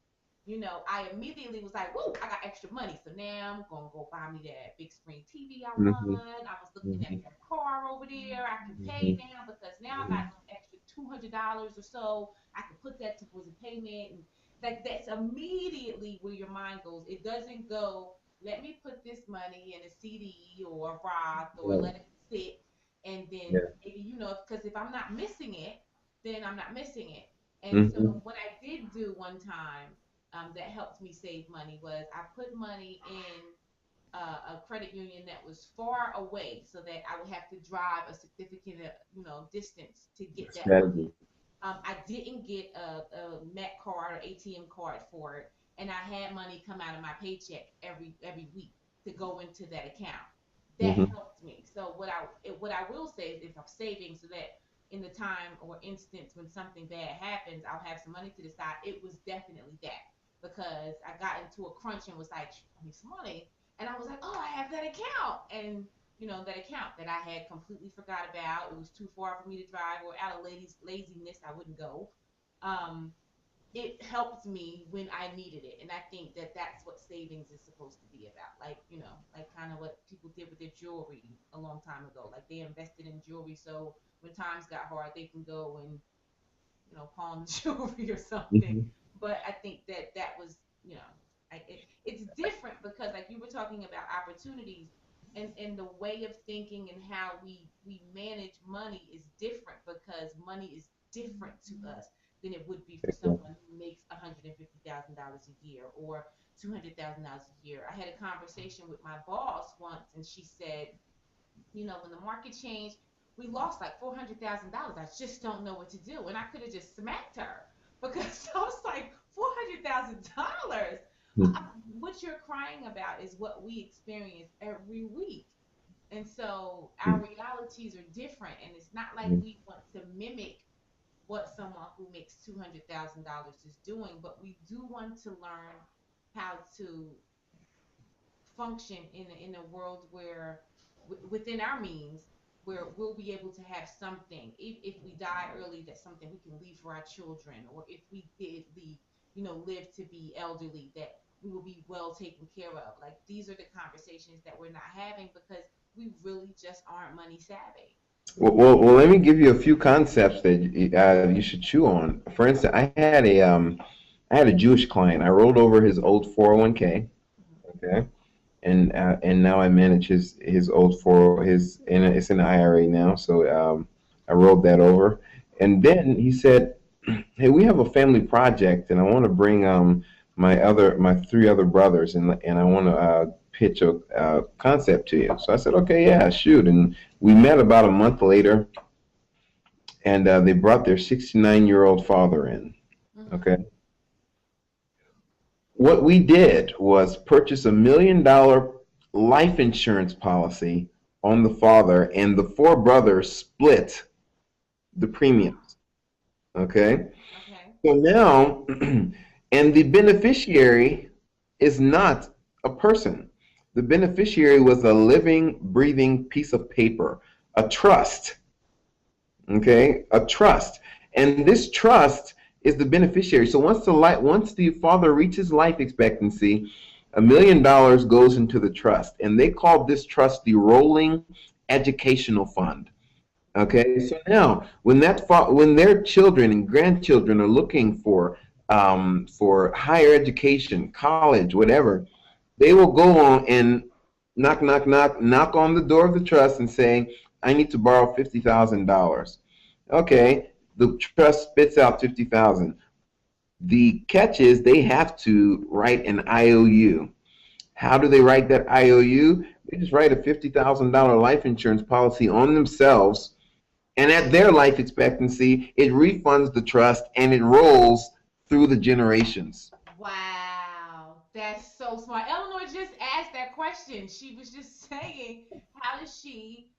I immediately was like, "Whoa, I got extra money, so now I'm gonna go buy me that big screen TV I want." Mhm. I was looking at that car over there. I can pay Mhm. now because now I got an extra $200 or so. I can put that towards a payment, and like that's immediately where your mind goes. It doesn't go, "Let me put this money in a CD or a Roth or Yeah. let it sit," and then Yeah. maybe because if I'm not missing it, then I'm not missing it. And so Mhm. what I did do one time that helped me save money was I put money in a credit union that was far away, so that I would have to drive a significant distance to get that money. Strategy. I didn't get a Met card or ATM card for it, and I had money come out of my paycheck every week to go into that account. That Mhm. helped me. So what I will say is if I'm saving, so that in the time or instance when something bad happens, I'll have some money to the side. It was definitely that, because I got into a crunch and was like, "I need some money," and I was like, "Oh, I have that account," and that account that I had completely forgot about. It was too far for me to drive, or out of laziness, I wouldn't go. Um, it helped me when I needed it, and I think that that's what savings is supposed to be about. Like kind of what people did with their jewelry a long time ago. Like they invested in jewelry, so when times got hard, they can go and pawn the jewelry or something. Mhm. But I think that was, it's different because like you were talking about opportunities, and the way of thinking and how we manage money is different, because money is different to us than it would be for someone who makes $150,000 a year or $200,000 a year. I had a conversation with my boss once, and she said, when the market changed, we lost like $400,000. I just don't know what to do. And I could have just smacked her because I was like, $400,000. What you're crying about is what we experience every week. And so our realities are different. And it's not like Mhm. we want to mimic what someone who makes $200,000 is doing, but we do want to learn how to function in a world where within our means, where we'll be able to have something, if we die early, that's something we can leave for our children, or if we did leave, live to be elderly, that we will be well taken care of. Like these are the conversations that we're not having because we really just aren't money savvy. Well, let me give you a few concepts that you should chew on. For instance, I had a Jewish client. I rolled over his old 401k. Hmm. Okay, and now I manage his old four his and it's an IRA now. So I rolled that over, and then he said, "Hey, we have a family project, and I want to bring my 3 other brothers, and I want to pitch a concept to you." So I said, "Okay, yeah, shoot." And we met about a month later, and they brought their 69-year-old father in. Hmm. Okay, what we did was purchase $1 million life insurance policy on the father, and the 4 brothers split the premiums. Okay, Okay. so now, and the beneficiary is not a person. The beneficiary was a living, breathing piece of paper, a trust. Okay, a trust, and this trust is the beneficiary. So once the father reaches life expectancy, $1 million goes into the trust, and they call this trust the rolling educational fund. Okay, so now when their children and grandchildren are looking for higher education, college, whatever, they will go on and knock on the door of the trust and say, "I need to borrow $50,000." Okay, the trust spits out 50,000. The catch is they have to write an IOU. How do they write that IOU? They just write a $50,000 life insurance policy on themselves, and at their life expectancy, it refunds the trust and it rolls through the generations. Wow, that's so smart. Eleanor just asked that question. She was just saying, how is she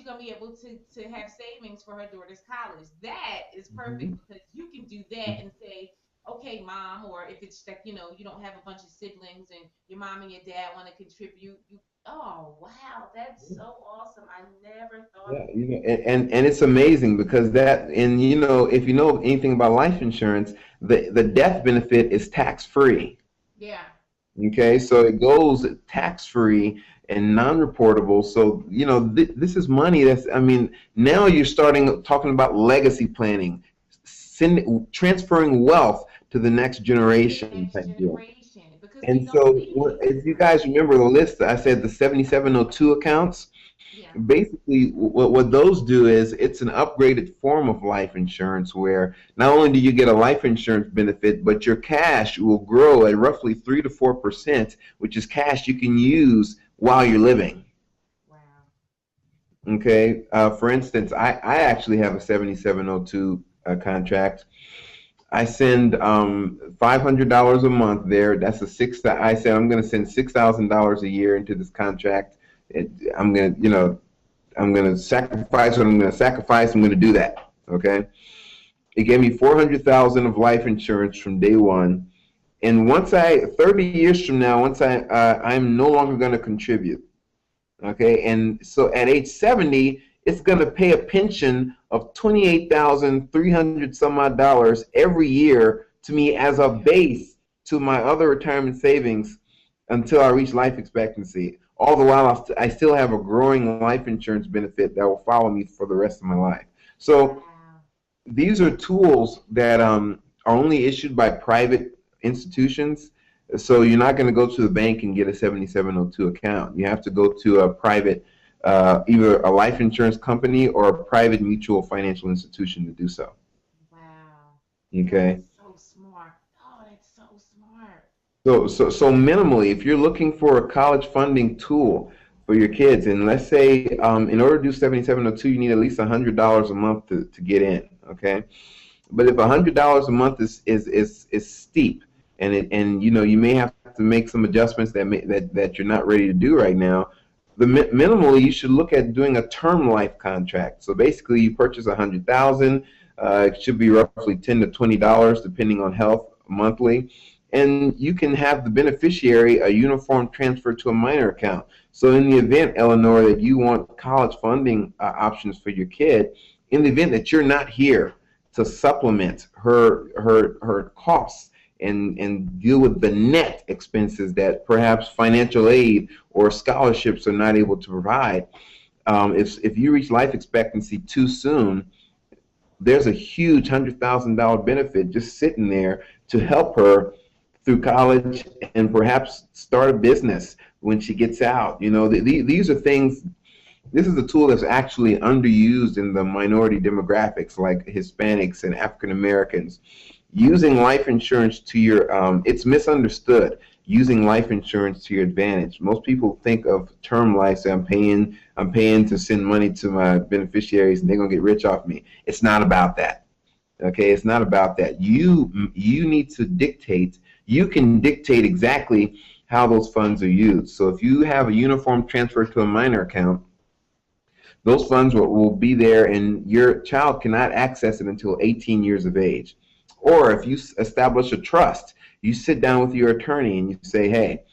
gonna be able to have savings for her daughter's college? That is Mhm. perfect because you can do that and say, okay, mom, or if it's like, you don't have a bunch of siblings and your mom and your dad want to contribute, oh, wow, that's so awesome. I never thought Yeah, of and it's amazing because that, and if you know anything about life insurance, the death benefit is tax free. Yeah. Okay, so it goes tax free and non-reportable. So this is money that's, I mean, now you're starting talking about legacy planning, transferring wealth to the next To the generation next type deal. generation, because we And don't so, leave anything if you behind. guys remember the list, I said the 7702 accounts. Yeah. Basically, what those do is it's an upgraded form of life insurance where not only do you get a life insurance benefit, but your cash will grow at roughly 3 to 4%, which is cash you can use while you're living. Wow. Okay. For instance, I actually have a 7702 contract. I send $500 a month there. That's a six. I said I'm going to send $6,000 a year into this contract. I'm going to, I'm going to sacrifice what I'm going to sacrifice. I'm going to do that. Okay. It gave me 400,000 of life insurance from day one. And 30 years from now, I'm no longer going to contribute. Okay. And so at age 70, it's going to pay a pension of 28,300 some odd dollars every year to me as a base to my other retirement savings until I reach life expectancy. All the while, I still have a growing life insurance benefit that will follow me for the rest of my life. So Wow. these are tools that are only issued by private institutions. So you're not going to go to the bank and get a 7702 account. You have to go to a private, either a life insurance company or a private mutual financial institution to do so. Wow. That Okay. is so smart. Oh, that's so smart. So minimally, if you're looking for a college funding tool for your kids, and let's say in order to do 7702, you need at least $100 a month to get in. Okay. But if $100 a month is steep, and you may have to make some adjustments that you're not ready to do right now. Minimally, you should look at doing a term life contract. So basically, you purchase 100,000. It should be roughly $10 to $20 depending on health monthly, and you can have the beneficiary a uniform transfer to a minor account. So in the event, Eleanor, that you want college funding options for your kid, in the event that you're not here to supplement her costs and deal with the net expenses that perhaps financial aid or scholarships are not able to provide. If you reach life expectancy too soon, there's a huge $100,000 benefit just sitting there to help her through college and perhaps start a business when she gets out. These are things. This is a tool that's actually underused in the minority demographics like Hispanics and African Americans. Using life insurance to it's misunderstood. Using life insurance to your advantage. Most people think of term life, say I'm paying to send money to my beneficiaries and they're gonna get rich off me. It's not about that. Okay, it's not about that. You need to dictate. You can dictate exactly how those funds are used. So if you have a uniform transfer to a minor account, those funds will be there and your child cannot access it until 18 years of age. Or if you establish a trust, you sit down with your attorney and you say, hey,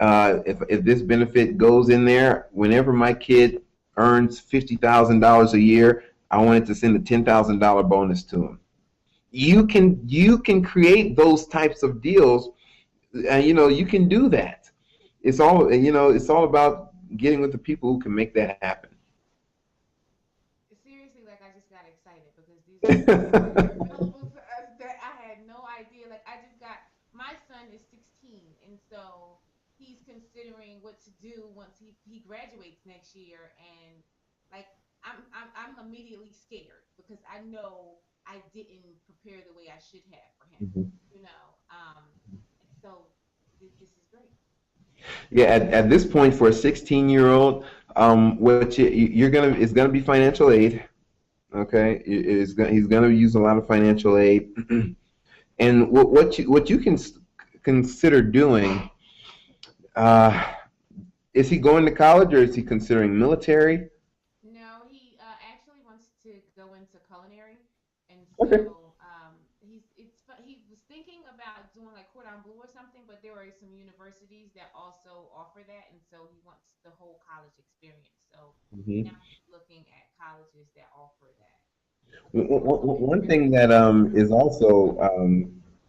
if this benefit goes in there, whenever my kid earns $50,000 a year, I wanted to send a $10,000 bonus to him. You can create those types of deals, and you can do that. It's all about getting with the people who can make that happen. Seriously, like I just got excited because these are available to us that I had no idea. Like I just got my son is 16, and so he's considering what to do once he graduates next year, and like I'm immediately scared because I know I didn't prepare the way I should have for him, Mhm. you know. And so this is great. Yeah, at this point for a 16-year-old, what you're gonna it's gonna be financial aid. Okay, he's gonna use a lot of financial aid, and what you can consider doing. Uh, is he going to college or is he considering military? No, he actually wants to go into culinary, and Okay. so he was thinking universities that also offer that, and so he wants the whole college experience. So Mhm. now he's looking at colleges that offer that. Because some of them it's One really thing that is also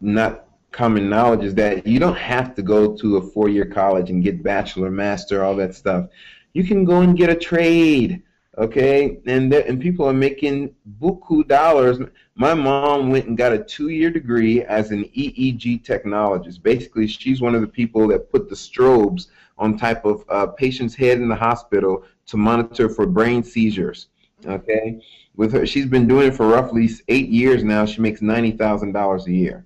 not common knowledge is that you don't have to go to a 4-year college and get bachelor, master, all that stuff. You can go and get a trade, okay? And people are making buku dollars. My mom went and got a 2-year degree as an EEG technologist. Basically, she's one of the people that put the strobes on type of patient's head in the hospital to monitor for brain seizures, mm-hmm. okay? With her, she's been doing it for roughly 8 years now. She makes $90,000 a year.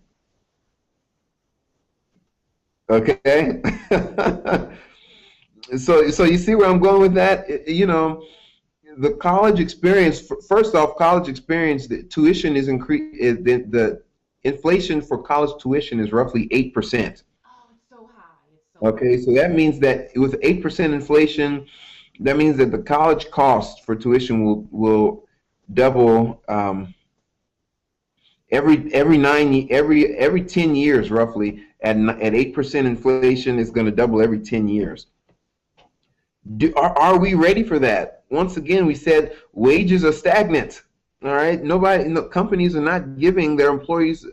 Okay. So you see where I'm going with that? You know, the college experience. First off, college experience. The tuition is increased. The inflation for college tuition is roughly 8%. Oh, it's so high. It's so high. Okay, so that means that with 8% inflation, that means that the college cost for tuition will double. Every 10 years roughly at 8% inflation is going to double every 10 years. Are we ready for that? Once again, we said wages are stagnant. All right, no, companies are not giving their employees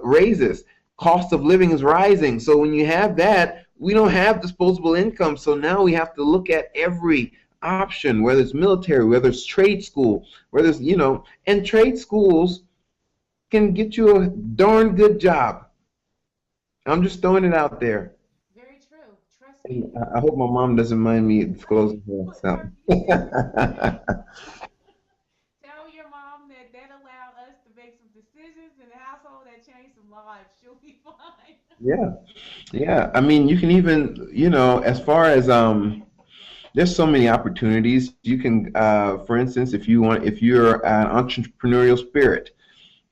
raises. Cost of living is rising. So when you have that, we don't have disposable income. So now we have to look at every option, whether it's military, whether it's trade school, whether it's, and trade schools can get you a darn good job. I'm just throwing it out there. Very true. Trust me. And I hope my mom doesn't mind me disclosing her something. Tell your mom that that allowed us to make some decisions in the household that changed some lives. She'll be fine. Yeah, yeah. I mean, you can even, as far as there's so many opportunities. You can, for instance, if you're an entrepreneurial spirit,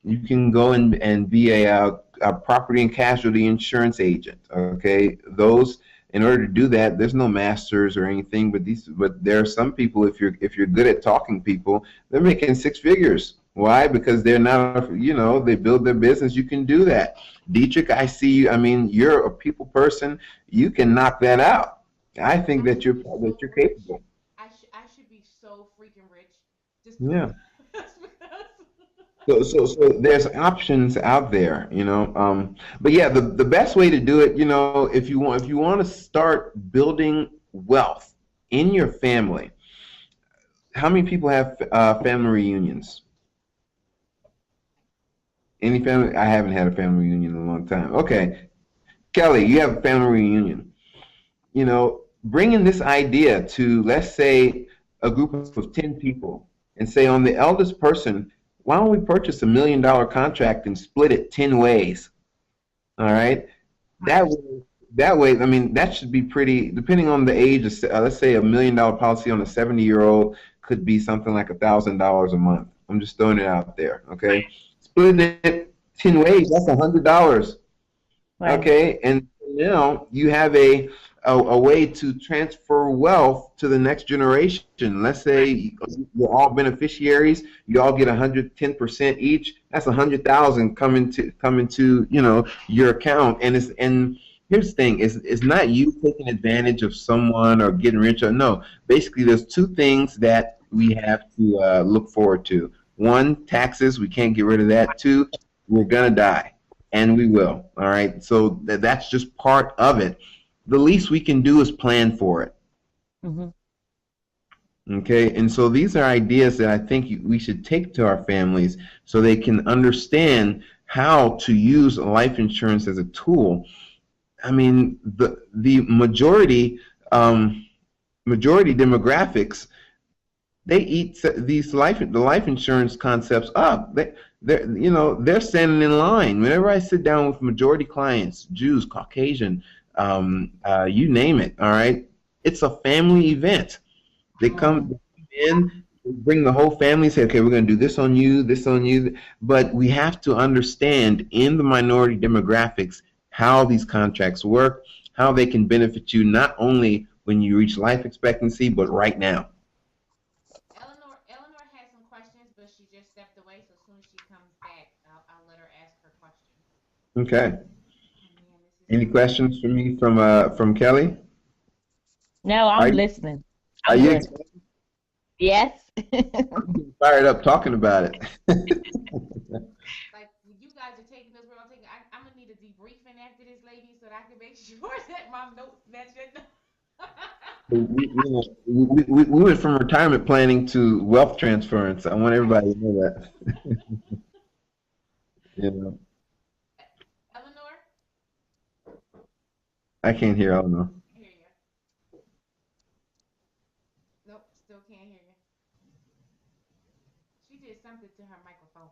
you can go and be a property and casualty insurance agent. Okay, those in order to do that, there's no masters or anything, but there are some people if you're good at talking people, they're making six figures. Why? Because they're not, they build their business. You can do that. Dietrich, I see you. I mean, you're a people person. You can knock that out. I think I that should you're be that so you're rich. capable. I should be so freaking rich. Just Yeah. just because. So there's options out there, But yeah, the best way to do it, if you want to start building wealth in your family, how many people have family reunions? Any family? I haven't had a family reunion in a long time. Okay, Kelly, you have a family reunion. Bringing this idea to, let's say, a group of 10 people and say, on the eldest person, why don't we purchase $1 million contract and split it 10 ways? All right. That way, I mean, that should be pretty, depending on the age, let's say $1 million policy on a 70-year-old could be something like $1,000 a month. I'm just throwing it out there. Okay. Splitting it 10 ways, that's $100. Right. Okay, and now you have a way to transfer wealth to the next generation. Let's say you're all beneficiaries, you all get 110% each. That's 100,000 coming to your account. And here's the thing: it's not you taking advantage of someone or getting rich. Or no, basically, there's two things that we have to look forward to. One, taxes. We can't get rid of that. Two, we're gonna die. And we will. All right. So that's just part of it. The least we can do is plan for it. Hmm. Okay. And so these are ideas that I think we should take to our families so they can understand how to use life insurance as a tool. I mean, the majority demographics, they eat the life insurance concepts up. They're standing in line. Whenever I sit down with majority clients, Jews, Caucasian, you name it. All right, it's a family event. They come in, bring the whole family, say, okay, we're going to do this on you. But we have to understand in the minority demographics how these contracts work, how they can benefit you not only when you reach life expectancy, but right now. Eleanor has some questions, but she just stepped away. So as soon as she comes back, I'll let her ask her question. Okay. Oh man, this Any questions for me from Kelly? No, Are I'm you, listening. are I'm you good. Yes. fired up talking about it? Like you guys are taking this where I'm taking. I'm gonna need a debriefing after this, lady, so that I can make sure that my notes match your notes. We went from retirement planning to wealth transference. I want Right. everybody to know that. You know, Eleanor, I can't hear Eleanor. hear you. Nope, still can't hear you. She did something to her microphone.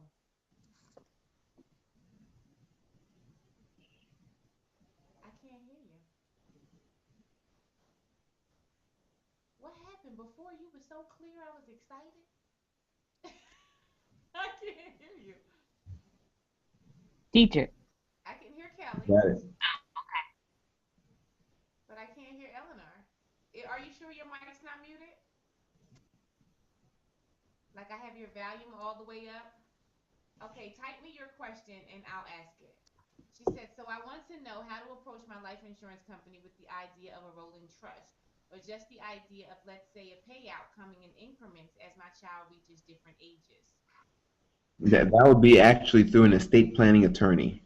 I can't hear you. What happened before? You were so clear. I was excited. I can't hear you. Teacher. I can hear Kelly, Got it. but I can't hear Eleanor. Are you sure your mic's not muted? Like I have your volume all the way up? Okay, type me your question and I'll ask it. She said, so I want to know how to approach my life insurance company with the idea of a rolling trust or just the idea of, let's say, a payout coming in increments as my child reaches different ages. That would be actually through an estate planning attorney.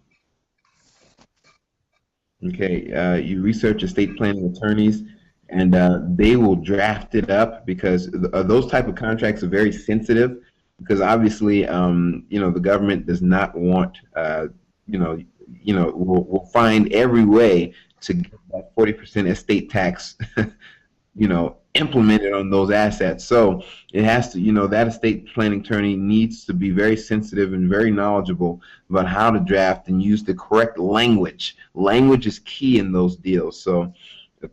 Okay, you research estate planning attorneys, and they will draft it up because those type of contracts are very sensitive. Because obviously, you know, the government does not want, you know, will find every way to get that 40% estate tax, you know, implemented on those assets. So it has to, you know, that estate planning attorney needs to be very sensitive and very knowledgeable about how to draft and use the correct language. Language is key in those deals. So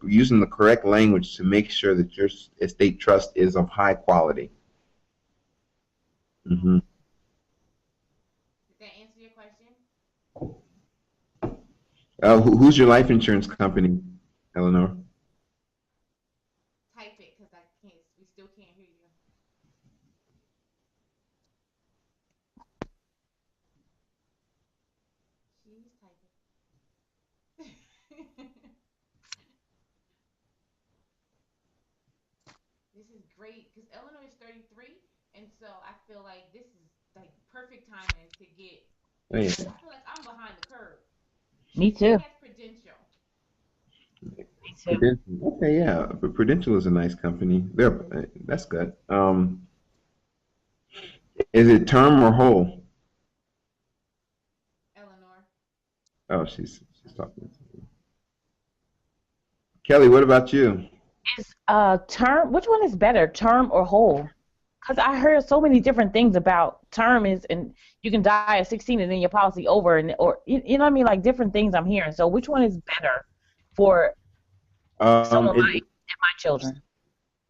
using the correct language to make sure that your estate trust is of high quality. Hmm. Did that answer your question? Who's your life insurance company, Eleanor? Type it because I can't. We still can't hear you. She's typing. This is great because Eleanor is 33, and so I feel like this is like perfect timing to get. Oh, yeah. I feel like I'm behind the curve. Me She too. has Prudential. Me too. Prudential. Okay, yeah, but Prudential is a nice company. That's good. Is it term or whole? Eleanor. Oh, she's talking. Kelly, what about you? Is term, which one is better, term or whole? Because I heard so many different things about term is, and you can die at 16 and then your policy over, and or you know what I mean, like different things I'm hearing. So which one is better for some of Um, it, my children?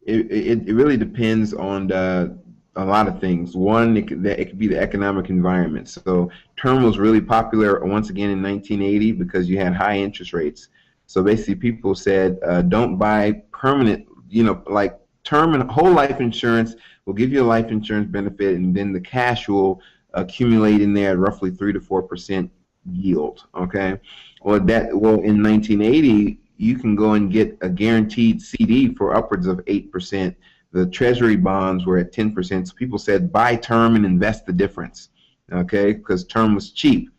it really depends on a lot of things. One, it could be the economic environment. So term was really popular once again in 1980 because you had high interest rates. So basically, people said, don't buy permanent, you know, like term and whole life insurance will give you a life insurance benefit, and then the cash will accumulate in there at roughly 3 to 4% yield. Okay, well in 1980 you can go and get a guaranteed CD for upwards of 8%. The Treasury bonds were at 10%. So people said buy term and invest the difference. Okay, because term was cheap.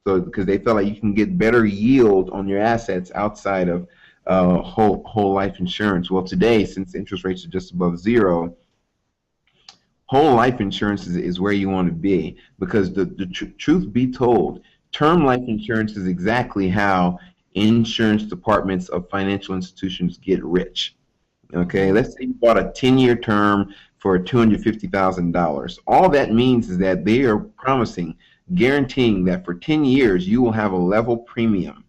So because they felt like you can get better yield on your assets outside of whole life insurance. Well, today, since interest rates are just above zero, whole life insurance is where you want to be, because the truth be told, term life insurance is exactly how insurance departments of financial institutions get rich. Okay, let's say you bought a 10-year term for $250,000. All that means is that they are promising, guaranteeing that for 10 years you will have a level premium.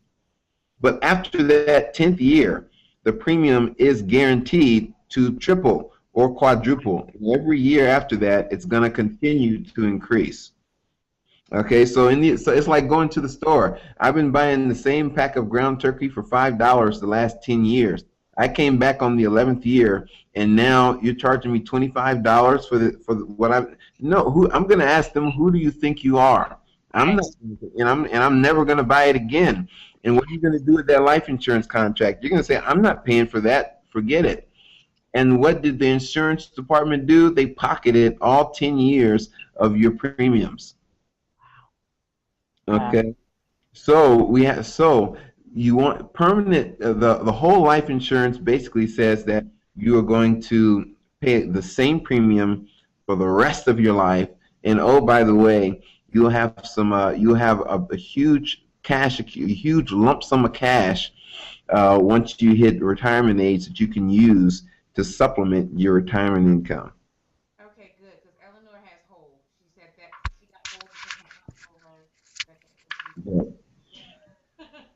But after that 10th year, the premium is guaranteed to triple or quadruple. And every year after that, it's going to continue to increase. Okay, so so it's like going to the store. I've been buying the same pack of ground turkey for $5 the last 10 years. I came back on the 11th year, and now you're charging me $25 for what I no. I'm going to ask them, who do you think you are? I'm not, and I'm never going to buy it again. And what are you going to do with that life insurance contract? You're going to say, I'm not paying for that. Forget it. And what did the insurance department do? They pocketed all 10 years of your premiums. Okay. So you want permanent. The whole life insurance basically says that you are going to pay the same premium for the rest of your life. And oh, by the way, you'll have you'll have a huge cash, a huge lump sum of cash once you hit retirement age that you can use to supplement your retirement income. Okay, good, because Eleanor has whole. She said that she got whole because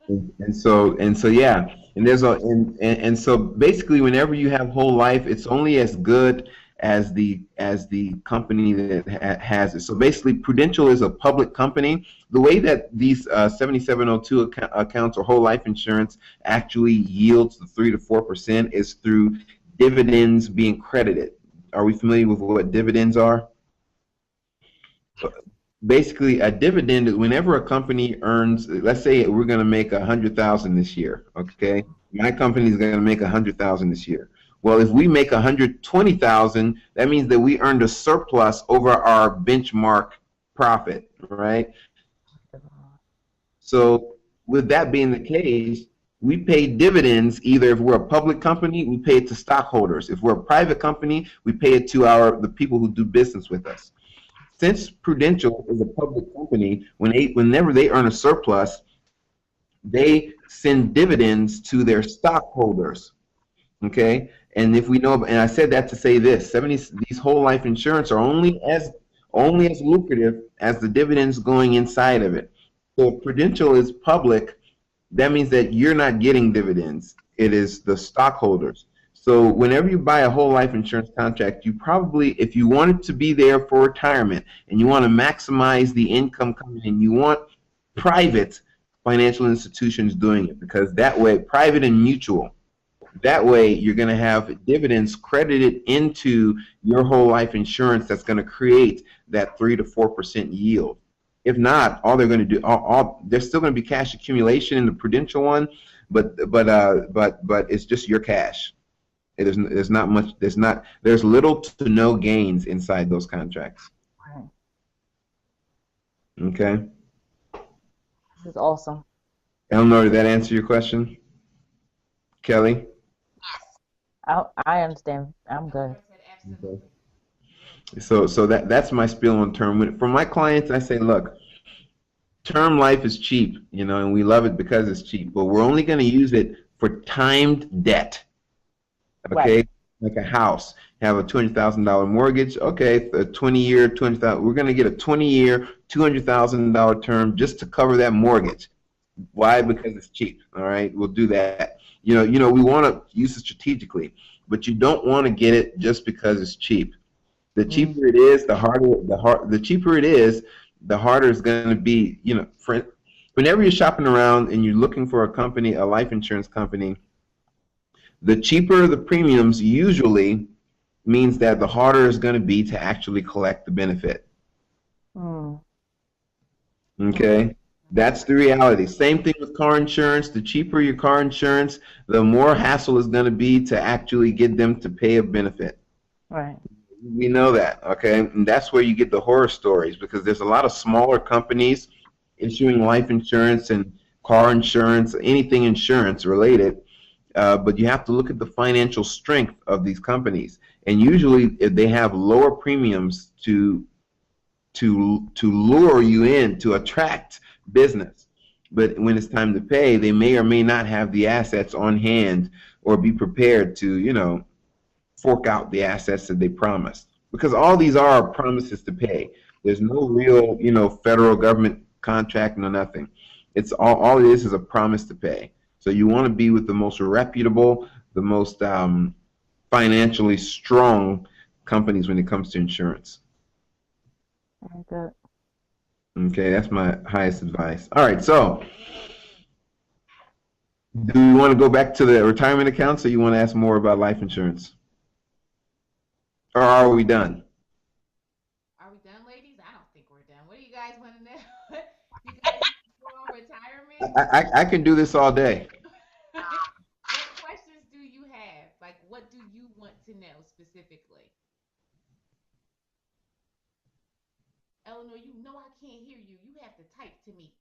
And so yeah, and so basically whenever you have whole life, it's only as good as the company that has it. So basically Prudential is a public company. The way that these 7702 accounts or whole life insurance actually yields the 3 to 4% is through dividends being credited. Are we familiar with what dividends are? Basically, a dividend is whenever a company earns, let's say we're going to make 100,000 this year, okay? My company is going to make 100,000 this year. Well, if we make 120,000, that means that we earned a surplus over our benchmark profit, right? So with that being the case, we pay dividends either if we're a public company, we pay it to stockholders. If we're a private company, we pay it to the people who do business with us. Since Prudential is a public company, whenever they earn a surplus, they send dividends to their stockholders. Okay, and if we know, and I said that to say this: these whole life insurance are only as lucrative as the dividends going inside of it. So if Prudential is public, that means that you're not getting dividends. It is the stockholders. So whenever you buy a whole life insurance contract, you probably, if you want it to be there for retirement and you want to maximize the income coming in, you want private financial institutions doing it, because that way, private and mutual, that way you're going to have dividends credited into your whole life insurance that's going to create that 3 to 4% yield. If not, all they're going to do, there's still going to be cash accumulation in the Prudential one, but it's just your cash. There's not much. There's little to no gains inside those contracts. Okay. This is awesome. Eleanor, did that answer your question? Kelly? I understand. I'm good. Okay. So that's my spiel on term. For my clients, I say, look, term life is cheap, and we love it because it's cheap, but we're only going to use it for timed debt. Okay, right. Like a house, have a $200,000 mortgage. Okay, a 20-year, $200,000. We're going to get a 20-year, $200,000 term just to cover that mortgage. Why? Because it's cheap. All right, we'll do that. We want to use it strategically, but you don't want to get it just because it's cheap. The cheaper it is, the cheaper it is, the harder it's going to be. Whenever you're shopping around and you're looking for a company, a life insurance company, the cheaper the premiums usually means that the harder it's going to be to actually collect the benefit. Okay? That's the reality. Same thing with car insurance. The cheaper your car insurance, the more hassle it's going to be to actually get them to pay a benefit. Right. We know that, okay? And that's where you get the horror stories, because there's a lot of smaller companies issuing life insurance and car insurance, anything insurance related. But you have to look at the financial strength of these companies, and usually they have lower premiums to lure you in, to attract business. But when it's time to pay, they may or may not have the assets on hand or be prepared to, fork out the assets that they promised. Because all these are promises to pay. There's no real, federal government contract, no nothing. It's all it is a promise to pay. So you want to be with the most reputable, the most financially strong companies when it comes to insurance. Very good. Okay, that's my highest advice. All right, so do you want to go back to the retirement accounts, or you want to ask more about life insurance? Or are we done? Are we done, ladies? I don't think we're done. What do you guys want to know? I can do this all day. What questions do you have? Like, what do you want to know specifically? Eleanor, you know I can't hear you. You have to type to me.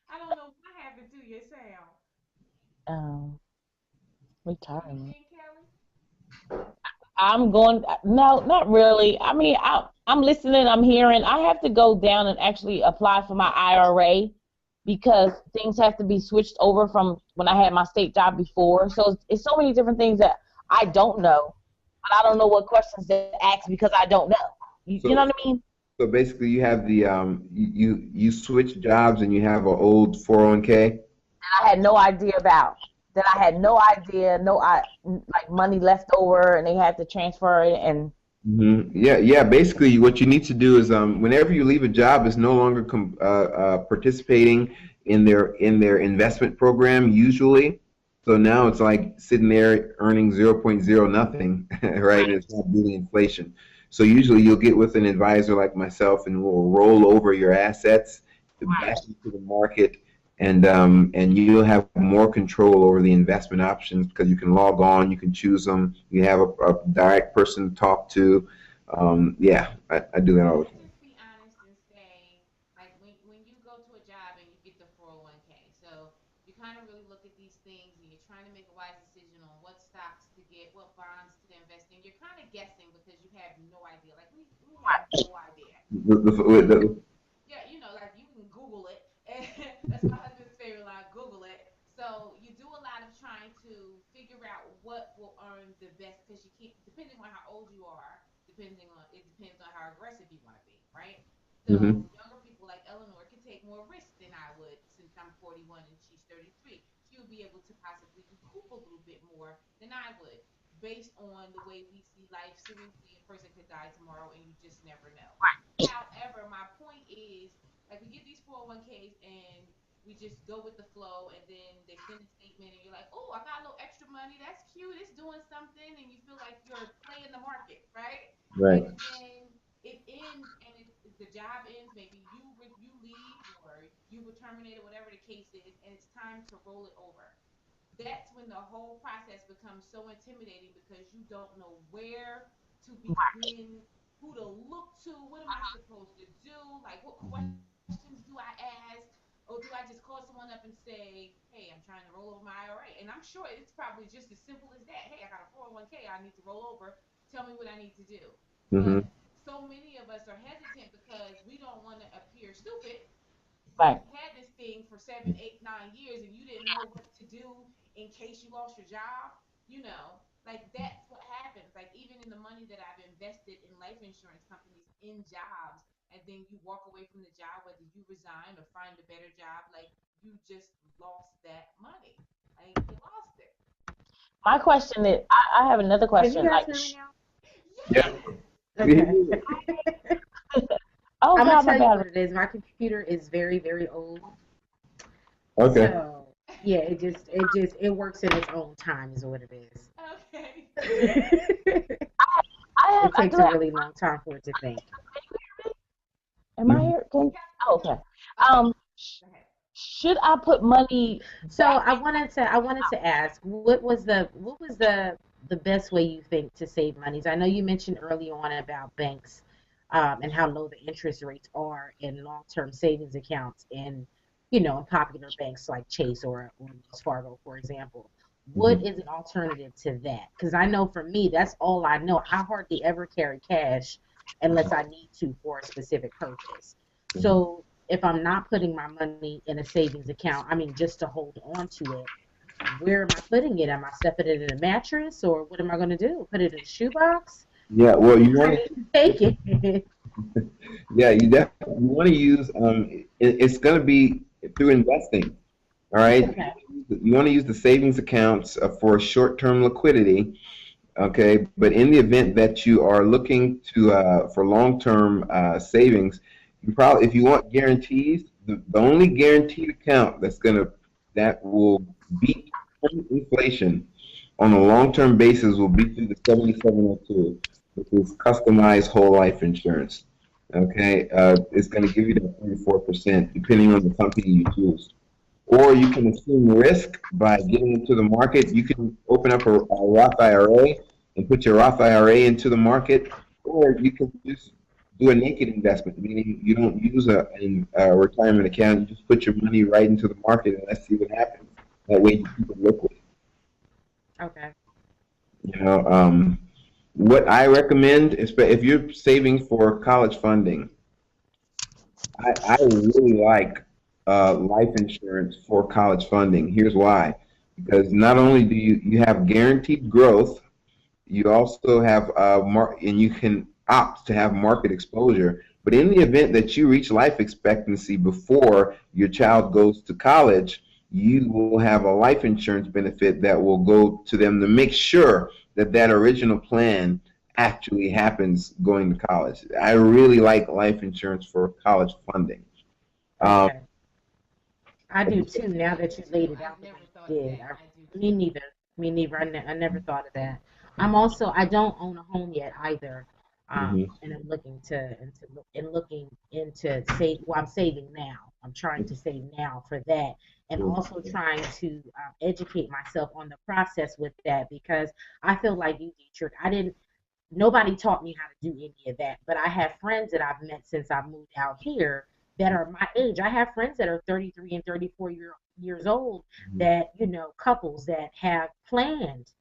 I don't know what happened to your sound. Um, What you retirement. saying, Kelly? I'm going. No, not really. I mean, I'm listening. I'm hearing. I have to go down and actually apply for my IRA because things have to be switched over from when I had my state job before. So it's so many different things that I don't know, but I don't know what questions to ask because I don't know. You know So what I mean? so basically, you have the you switch jobs and you have an old 401k. I had no idea about. That I had no idea, like money left over, and they had to transfer it. And Yeah, yeah. Basically, what you need to do is, whenever you leave a job, is no longer participating in their investment program usually. So now it's like sitting there earning 0.0 nothing, right? And it's not beating inflation. So usually you'll get with an advisor like myself, and we'll roll over your assets back into the market, and you'll have more control over the investment options because you can log on, you can choose them, you have a direct person to talk to. Yeah, I do that all the Let's time. just be honest and say, like when you go to a job and you get the 401k, so you kind of really look at these things and you're trying to make a wise decision on what stocks to get, what bonds to invest in. You're kind of guessing because you have no idea. Like we have no idea. So The, yeah, like you can Google it. That's my husband's favorite line, Google it. So you do a lot of trying to figure out what will earn the best because you can't, depending on how old you are, depends on how aggressive you want to be, right? So hmm younger people like Eleanor can take more risk than I would since I'm 41 and she's 33. She would be able to possibly recoup a little bit more than I would based on the way we see life. Seriously, a person could die tomorrow and you just never know. However, my point is, like, we get these 401ks and we just go with the flow, and then they send a statement, and you're like, oh, I got a little extra money. That's cute. It's doing something, and you feel like you're playing the market, right? right. And then it ends, and the job ends. Maybe you leave, or you were terminated, whatever the case is, and it's time to roll it over. That's when the whole process becomes so intimidating because you don't know where to begin, who to look to, what am I supposed to do, like what questions do I ask, or do I just call someone up and say, hey, I'm trying to roll over my IRA? And I'm sure it's probably just as simple as that. Hey, I got a 401k, I need to roll over. Tell me what I need to do. hmm But so many of us are hesitant because we don't want to appear stupid when right, you had this thing for 7, 8, 9 years and you didn't know what to do in case you lost your job, like that's what happens. Like even in the money that I've invested in life insurance companies in jobs, and then you walk away from the job, whether you resign or find a better job, like you just lost that money. Like you lost it. my question is, I have another Can you question. guys Like, hear me now? Yeah. Yes. Okay. oh I'm gonna God, my tell you battery. what it is. My computer is very, very old. Okay. So yeah, it works in its own time is what it is. Okay. It I takes do a have. really long time for it to think. Am I Mhm. here? Oh, okay. Okay. Um, Go ahead. should I put money So back? I wanted to ask, what was the best way you think to save money? So I know you mentioned early on about banks, and how low the interest rates are in long-term savings accounts in popular banks like Chase or Wells Fargo, for example. What Mhm. is an alternative to that? Because I know for me, that's all I know. I hardly ever carry cash unless I need to for a specific purpose. Mhm. So if I'm not putting my money in a savings account, I mean, just to hold on to it, where am I putting it? Am I stuffing it in a mattress, or what am I going to do? Put it in a shoebox? Yeah. Well, you Where want do you take it? yeah, you definitely you want to use it's going to be through investing. All right. Okay. You want to use the savings accounts for short-term liquidity. Okay, but in the event that you are looking to for long-term savings, you probably, if you want guarantees, the only guaranteed account that will beat current inflation on a long-term basis will be through the 7702, which is customized whole life insurance. Okay, it's going to give you that 34% depending on the company you choose. Or you can assume risk by getting into the market. You can open up a Roth IRA and put your Roth IRA into the market, or you can just do a naked investment, meaning you don't use a retirement account. You just put your money right into the market and let's see what happens. That way you keep it liquid. Okay. You know, what I recommend is if you're saving for college funding, I really like life insurance for college funding. Here's why. Because not only do you have guaranteed growth, you also have and you can opt to have market exposure. But in the event that you reach life expectancy before your child goes to college, you will have a life insurance benefit that will go to them to make sure that that original plan actually happens going to college. I really like life insurance for college funding. Um, Okay. I do too. Now that you laid it out I've the way never thought you of did, that. I do me too. neither. Me neither. I never thought of that. I'm also I don't own a home yet either, mhm. and I'm looking to looking into save. Well, I'm saving now. I'm trying to save now for that, and also trying to educate myself on the process with that because I feel like you, Dietrich. I didn't. Nobody taught me how to do any of that. But I have friends that I've met since I moved out here that are my age. I have friends that are 33 and 34 years old that, couples that have planned.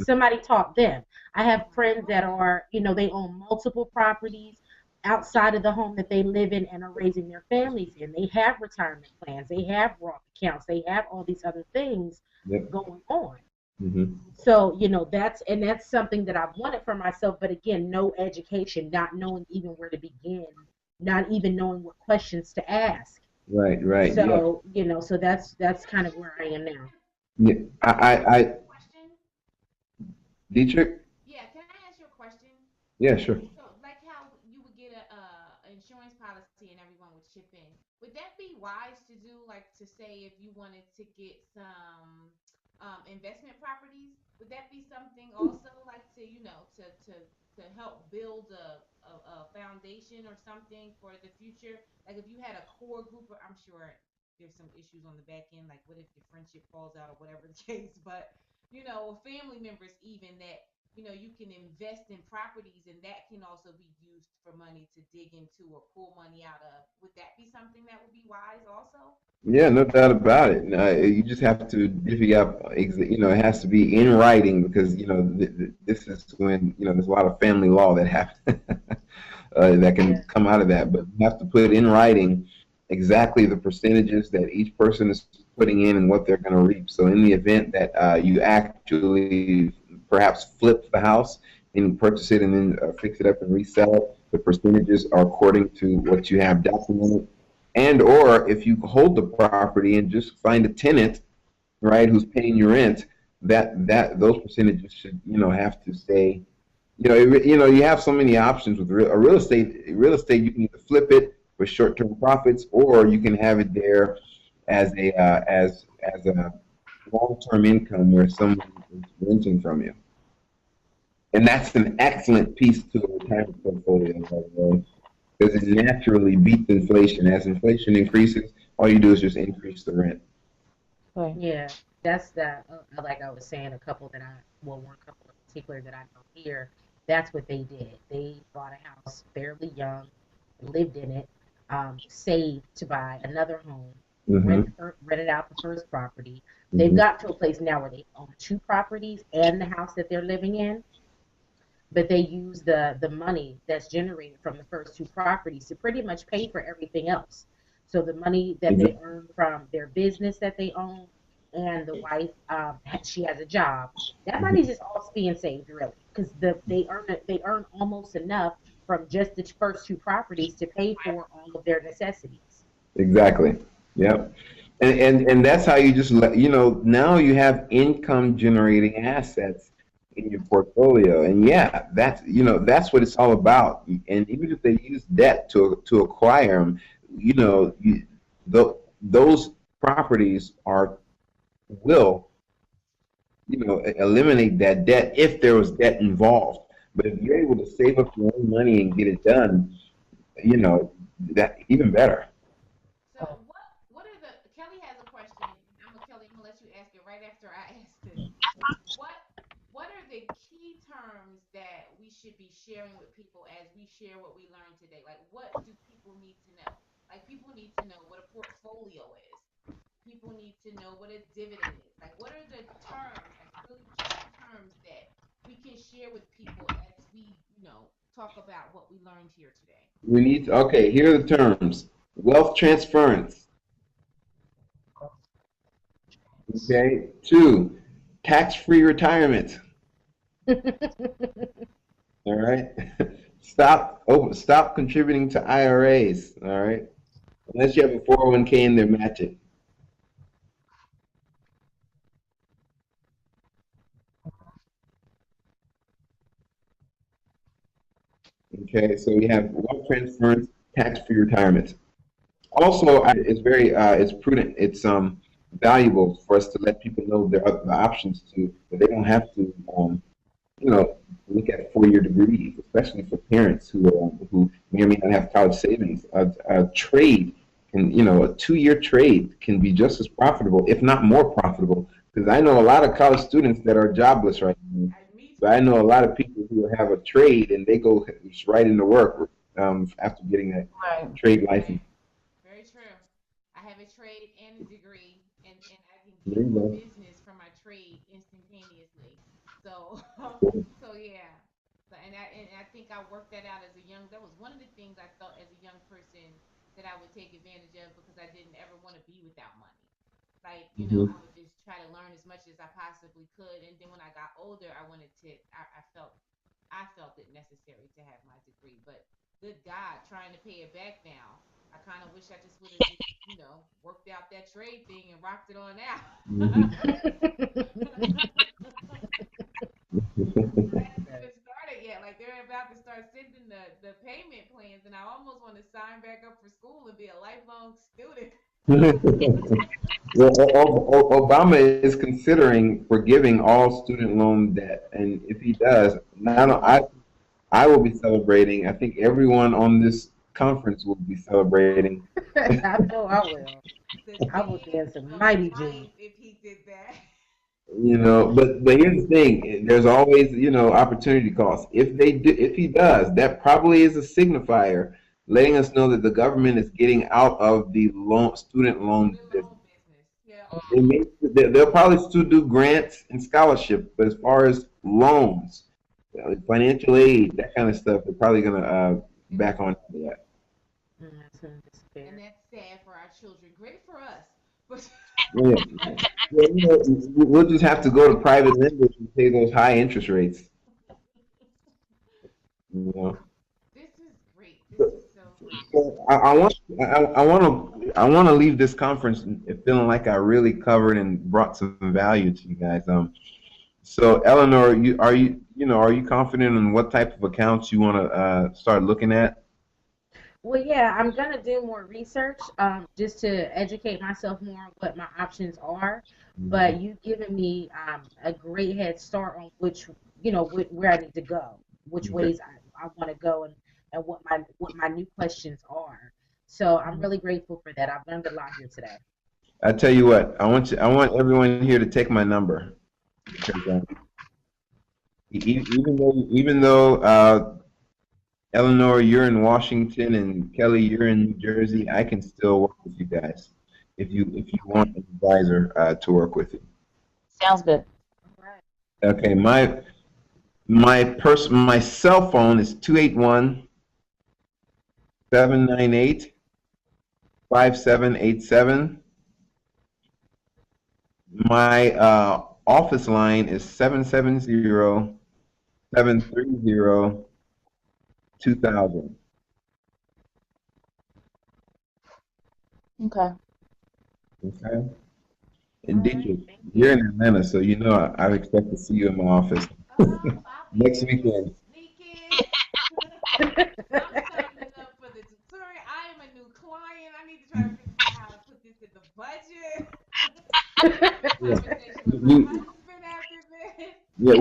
Somebody taught them. I have friends that are, they own multiple properties outside of the home that they live in and are raising their families in. They have retirement plans, they have Roth accounts, they have all these other things Yep. going on. Hmm. So, that's something that I've wanted for myself, but again, no education, not knowing even where to begin, not even knowing what questions to ask. Right, right. Yeah. So, so that's kind of where I am now. Yeah. Can I ask you a question? Dietrich? Yeah, can I ask you a question? Yeah, sure. So, like how you would get a insurance policy and everyone would chip in, would that be wise to do? Like to say if you wanted to get some investment properties, would that be something also like to to help build a foundation or something for the future? Like if you had a core group, of, I'm sure there's some issues on the back end, like what if your friendship falls out or whatever the case, but family members even that you can invest in properties and that can also be used for money to dig into or pull money out of. Would that be something that would be wise also? Yeah, no doubt about it. You just have to divvy up, it has to be in writing because, this is when, there's a lot of family law that that can Yeah. come out of that. But you have to put in writing exactly the percentages that each person is putting in and what they're going to reap. So in the event that you actually perhaps flip the house and purchase it and then fix it up and resell it, the percentages are according to what you have documented. And or if you hold the property and just find a tenant, right, who's paying your rent, that those percentages should have to stay. You have so many options with real estate. Real estate, you can either flip it for short-term profits, or you can have it there as a long-term income where someone is renting from you. And that's an excellent piece to a retirement portfolio, by the way, because it naturally beats inflation. As inflation increases, all you do is just increase the rent. Right. Yeah, that's like I was saying, a couple that one couple in particular that I know here, that's what they did. They bought a house fairly young, lived in it, saved to buy another home, Hmm. rented out the first property. They've Hmm. got to a place now where they own two properties and the house that they're living in, but they use the money that's generated from the first two properties to pretty much pay for everything else. So the money that they earn from their business that they own, and the wife, she has a job. That money is just all being saved, really, because they earn almost enough from just the first two properties to pay for all of their necessities. Exactly. Yep. And that's how you just now you have income generating assets in your portfolio. And yeah, that's what it's all about. And even if they use debt to acquire them, those properties are will eliminate that debt if there was debt involved. But if you're able to save up your own money and get it done, you know, that even better. So what are the Kelly has a question. Kelly, I'm gonna let you ask it right after I ask this. What what are the key terms that we should be sharing with people as we share what we learned today? Like what do people need to know? Like people need to know what a portfolio is. People need to know what a dividend is. Like what are the terms, like really key terms that we can share with people as we, talk about what we learned here today? We need to, okay, here are the terms. Wealth transference. Okay. Two, tax-free retirement. All right. Stop contributing to IRAs. All right. Unless you have a 401k and they match it. Okay, so we have wealth transference, tax-free retirement. Also, it's prudent, it's valuable for us to let people know there are the options to, but they don't have to, you know, look at 4-year degrees, especially for parents who may or may not have college savings. A trade can, a 2-year trade can be just as profitable, if not more profitable, because I know a lot of college students that are jobless right now. But I know a lot of people who have a trade and they go right into work after getting that trade license. Very true. I have a trade and a degree, and I can There get you more go. business from my trade instantaneously. So, so yeah. So, and I think I worked that out as a young. That was one of the things I thought as a young person that I would take advantage of because I didn't ever want to be without money. Like, I Hmm. would just try to learn as much as I possibly could. And then when I got older, I felt it necessary to have my degree. But good God, trying to pay it back now, I kind of wish I just would have just, worked out that trade thing and rocked it on out. Hmm. I haven't even started yet. Like they're about to start sending the payment plans, and I almost want to sign back up for school and be a lifelong student. Well, Obama is considering forgiving all student loan debt, and if he does, not I will be celebrating. I think everyone on this conference will be celebrating. I know I will. The I will day dance a of his mighty jig. life if he did that. But here's the thing: there's always opportunity costs. If he does, that probably is a signifier letting us know that the government is getting out of the student loan Student business. loan business. Yeah. They'll probably still do grants and scholarship, but as far as loans, financial aid, that kind of stuff, they're probably gonna It's back on to that. That's in and despair. that's sad for our children. Great for us, but Yeah, yeah, we'll just have to go to private lenders and pay those high interest rates. You know. this is great. This is so great. So I want to leave this conference feeling like I really covered and brought some value to you guys. So Eleanor, are you confident in what type of accounts you want to start looking at? Well, yeah, I'm gonna do more research, just to educate myself more on what my options are. Mhm. But you've given me a great head start on where I need to go, which Okay. ways I want to go, and what my new questions are. So I'm really grateful for that. I've learned a lot here today. I tell you what, I want everyone here to take my number because even though Eleanor, you're in Washington, and Kelly, you're in New Jersey, I can still work with you guys if you want an advisor to work with you. Sounds good. All right. Okay, my cell phone is 281-798-5787. My office line is 770-730-2000. Okay. Okay. All And right. Deidre, Thank you're you. in Atlanta, so I expect to see you in my office Oh, I'll be next there just weekend. sneaking. I'm signing up for the tutorial. I am a new client. I need to try to figure out how to put this in the budget. I have a Yeah. conversation with my We, husband after this. yeah,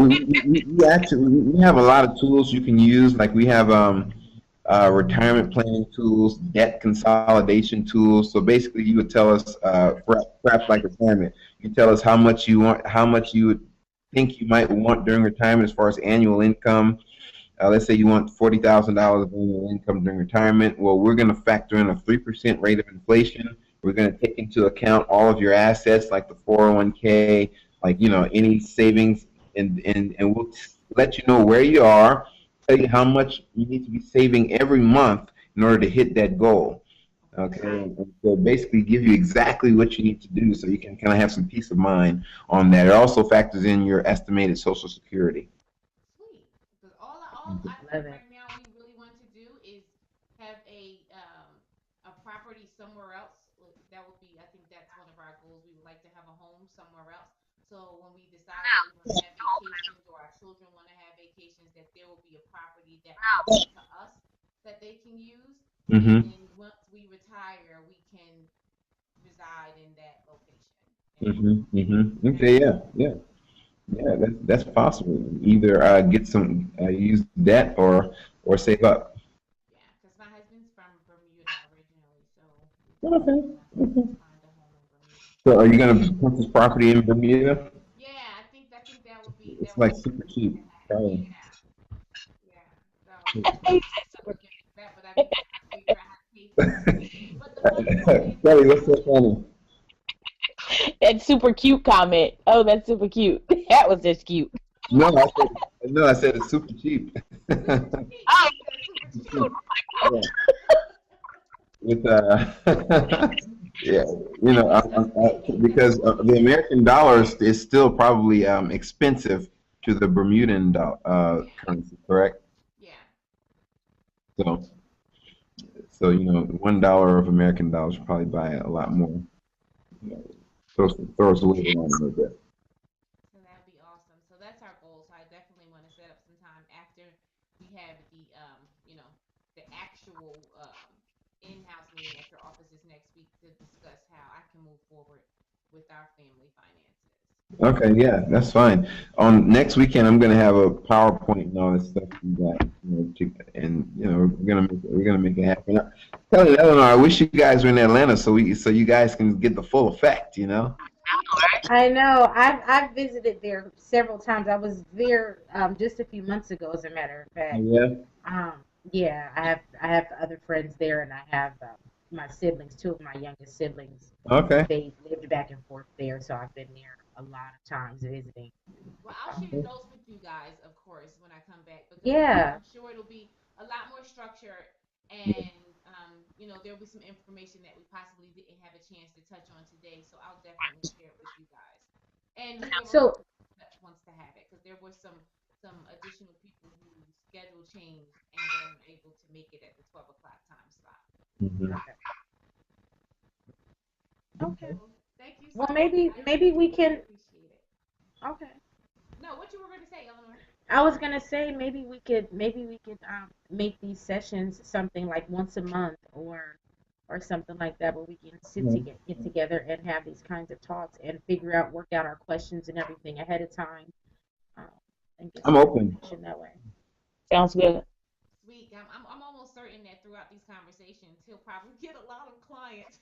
we actually we have a lot of tools you can use. Like we have retirement planning tools, debt consolidation tools. So basically, you would tell us, perhaps like retirement, you tell us how much you want, how much you would think you might want during retirement as far as annual income. Let's say you want $40,000 of annual income during retirement. Well, we're going to factor in a 3% rate of inflation. We're going to take into account all of your assets, like the 401k, like any savings, and we'll let you know where you are, tell you how much you need to be saving every month in order to hit that goal. Okay, and so basically give you exactly what you need to do so you can kind of have some peace of mind on that. It also factors in your estimated Social Security. Sweet. Because I think right now we really want to do is have a property somewhere else. That would be, I think that's one of our goals. We would like to have a home somewhere else. So when we decide that we want to have vacations or our children want to have vacations, that there will be a property that belongs to us that they can use. Mm-hmm. And once we retire, we can reside in that location. Mm-hmm. Mm-hmm. Okay. Yeah. That's possible. Either get some use debt or save up. Yeah, because my husband's from Bermuda originally, so Okay. find a home in Bermuda. So are you going to purchase property in Bermuda? Yeah, I think that would be It's like super cheap. Probably. Yeah. So that, but I need to figure out how to pay for it. But the funny part is, Kelly, what's so funny? That super cute comment. Oh, that's super cute. That was just cute. No, I said it's super cheap. Oh, super cute. With yeah, because the American dollar is still probably expensive to the Bermudan currency, correct? Yeah. So $1 of American dollars will probably buy a lot more. Throws the weight around a little bit. So that'd be awesome. So that's our goal. So I definitely want to set up some time after we have the actual in-house meeting at your offices next week to discuss how I can move forward with our family finances. Okay, yeah, that's fine. On next weekend, I'm gonna have a PowerPoint and all this stuff you got, and we're gonna make it happen. Kelly and Eleanor, I wish you guys were in Atlanta so you guys can get the full effect. I know. I've visited there several times. I was there just a few months ago, as a matter of fact. Yeah. Yeah, I have other friends there, and I have my siblings, two of my youngest siblings. Okay. They lived back and forth there, so I've been there a lot of times visiting. Well, I'll share those with you guys, of course, when I come back. Because Yeah. I'm sure it'll be a lot more structured, and there'll be some information that we possibly didn't have a chance to touch on today. So I'll definitely share it with you guys. And So wants to have it because there were some additional people whose schedule changed and weren't able to make it at the 12 o'clock time slot. Mm-hmm. okay. So thank you so Well, much. maybe we can. Appreciate it. Okay. No, what you were going to say, Eleanor? I was gonna say maybe we could make these sessions something like once a month or something like that, where we can get together and have these kinds of talks and work out our questions and everything ahead of time. And get I'm open. that way. Sounds good. Sweet. I'm almost certain that throughout these conversations, he'll probably get a lot of clients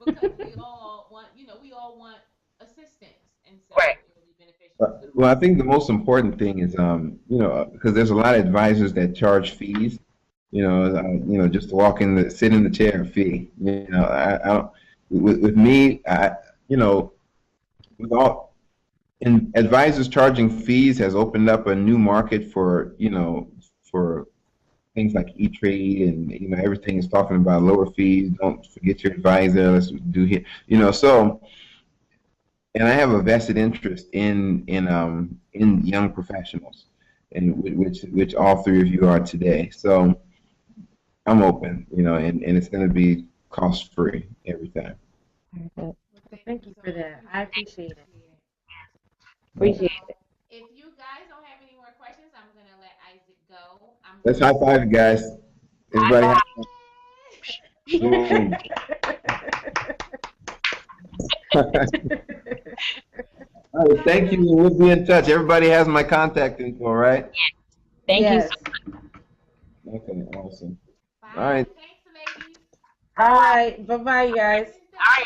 because we all want assistance, and so Right. it will be beneficial. Well, I think the most important thing is, because there's a lot of advisors that charge fees. Just to walk in, sit in the chair and fee. I don't. With me, and advisors charging fees has opened up a new market for things like E-Trade, and everything is talking about lower fees. Don't forget your advisor. Let's do here. So. And I have a vested interest in young professionals, and which all three of you are today. So I'm open, and it's going to be cost free every time. Well, Thank you for that. I appreciate it. Appreciate it. If you guys don't have any more questions, I'm gonna let Isaac go. Let's high five, guys. Everybody. All right, thank you. We'll be in touch. Everybody has my contact info, right? Thank you Yes. so much. Okay, awesome. All right. Thanks, ladies. All right. Bye-bye, guys. All right.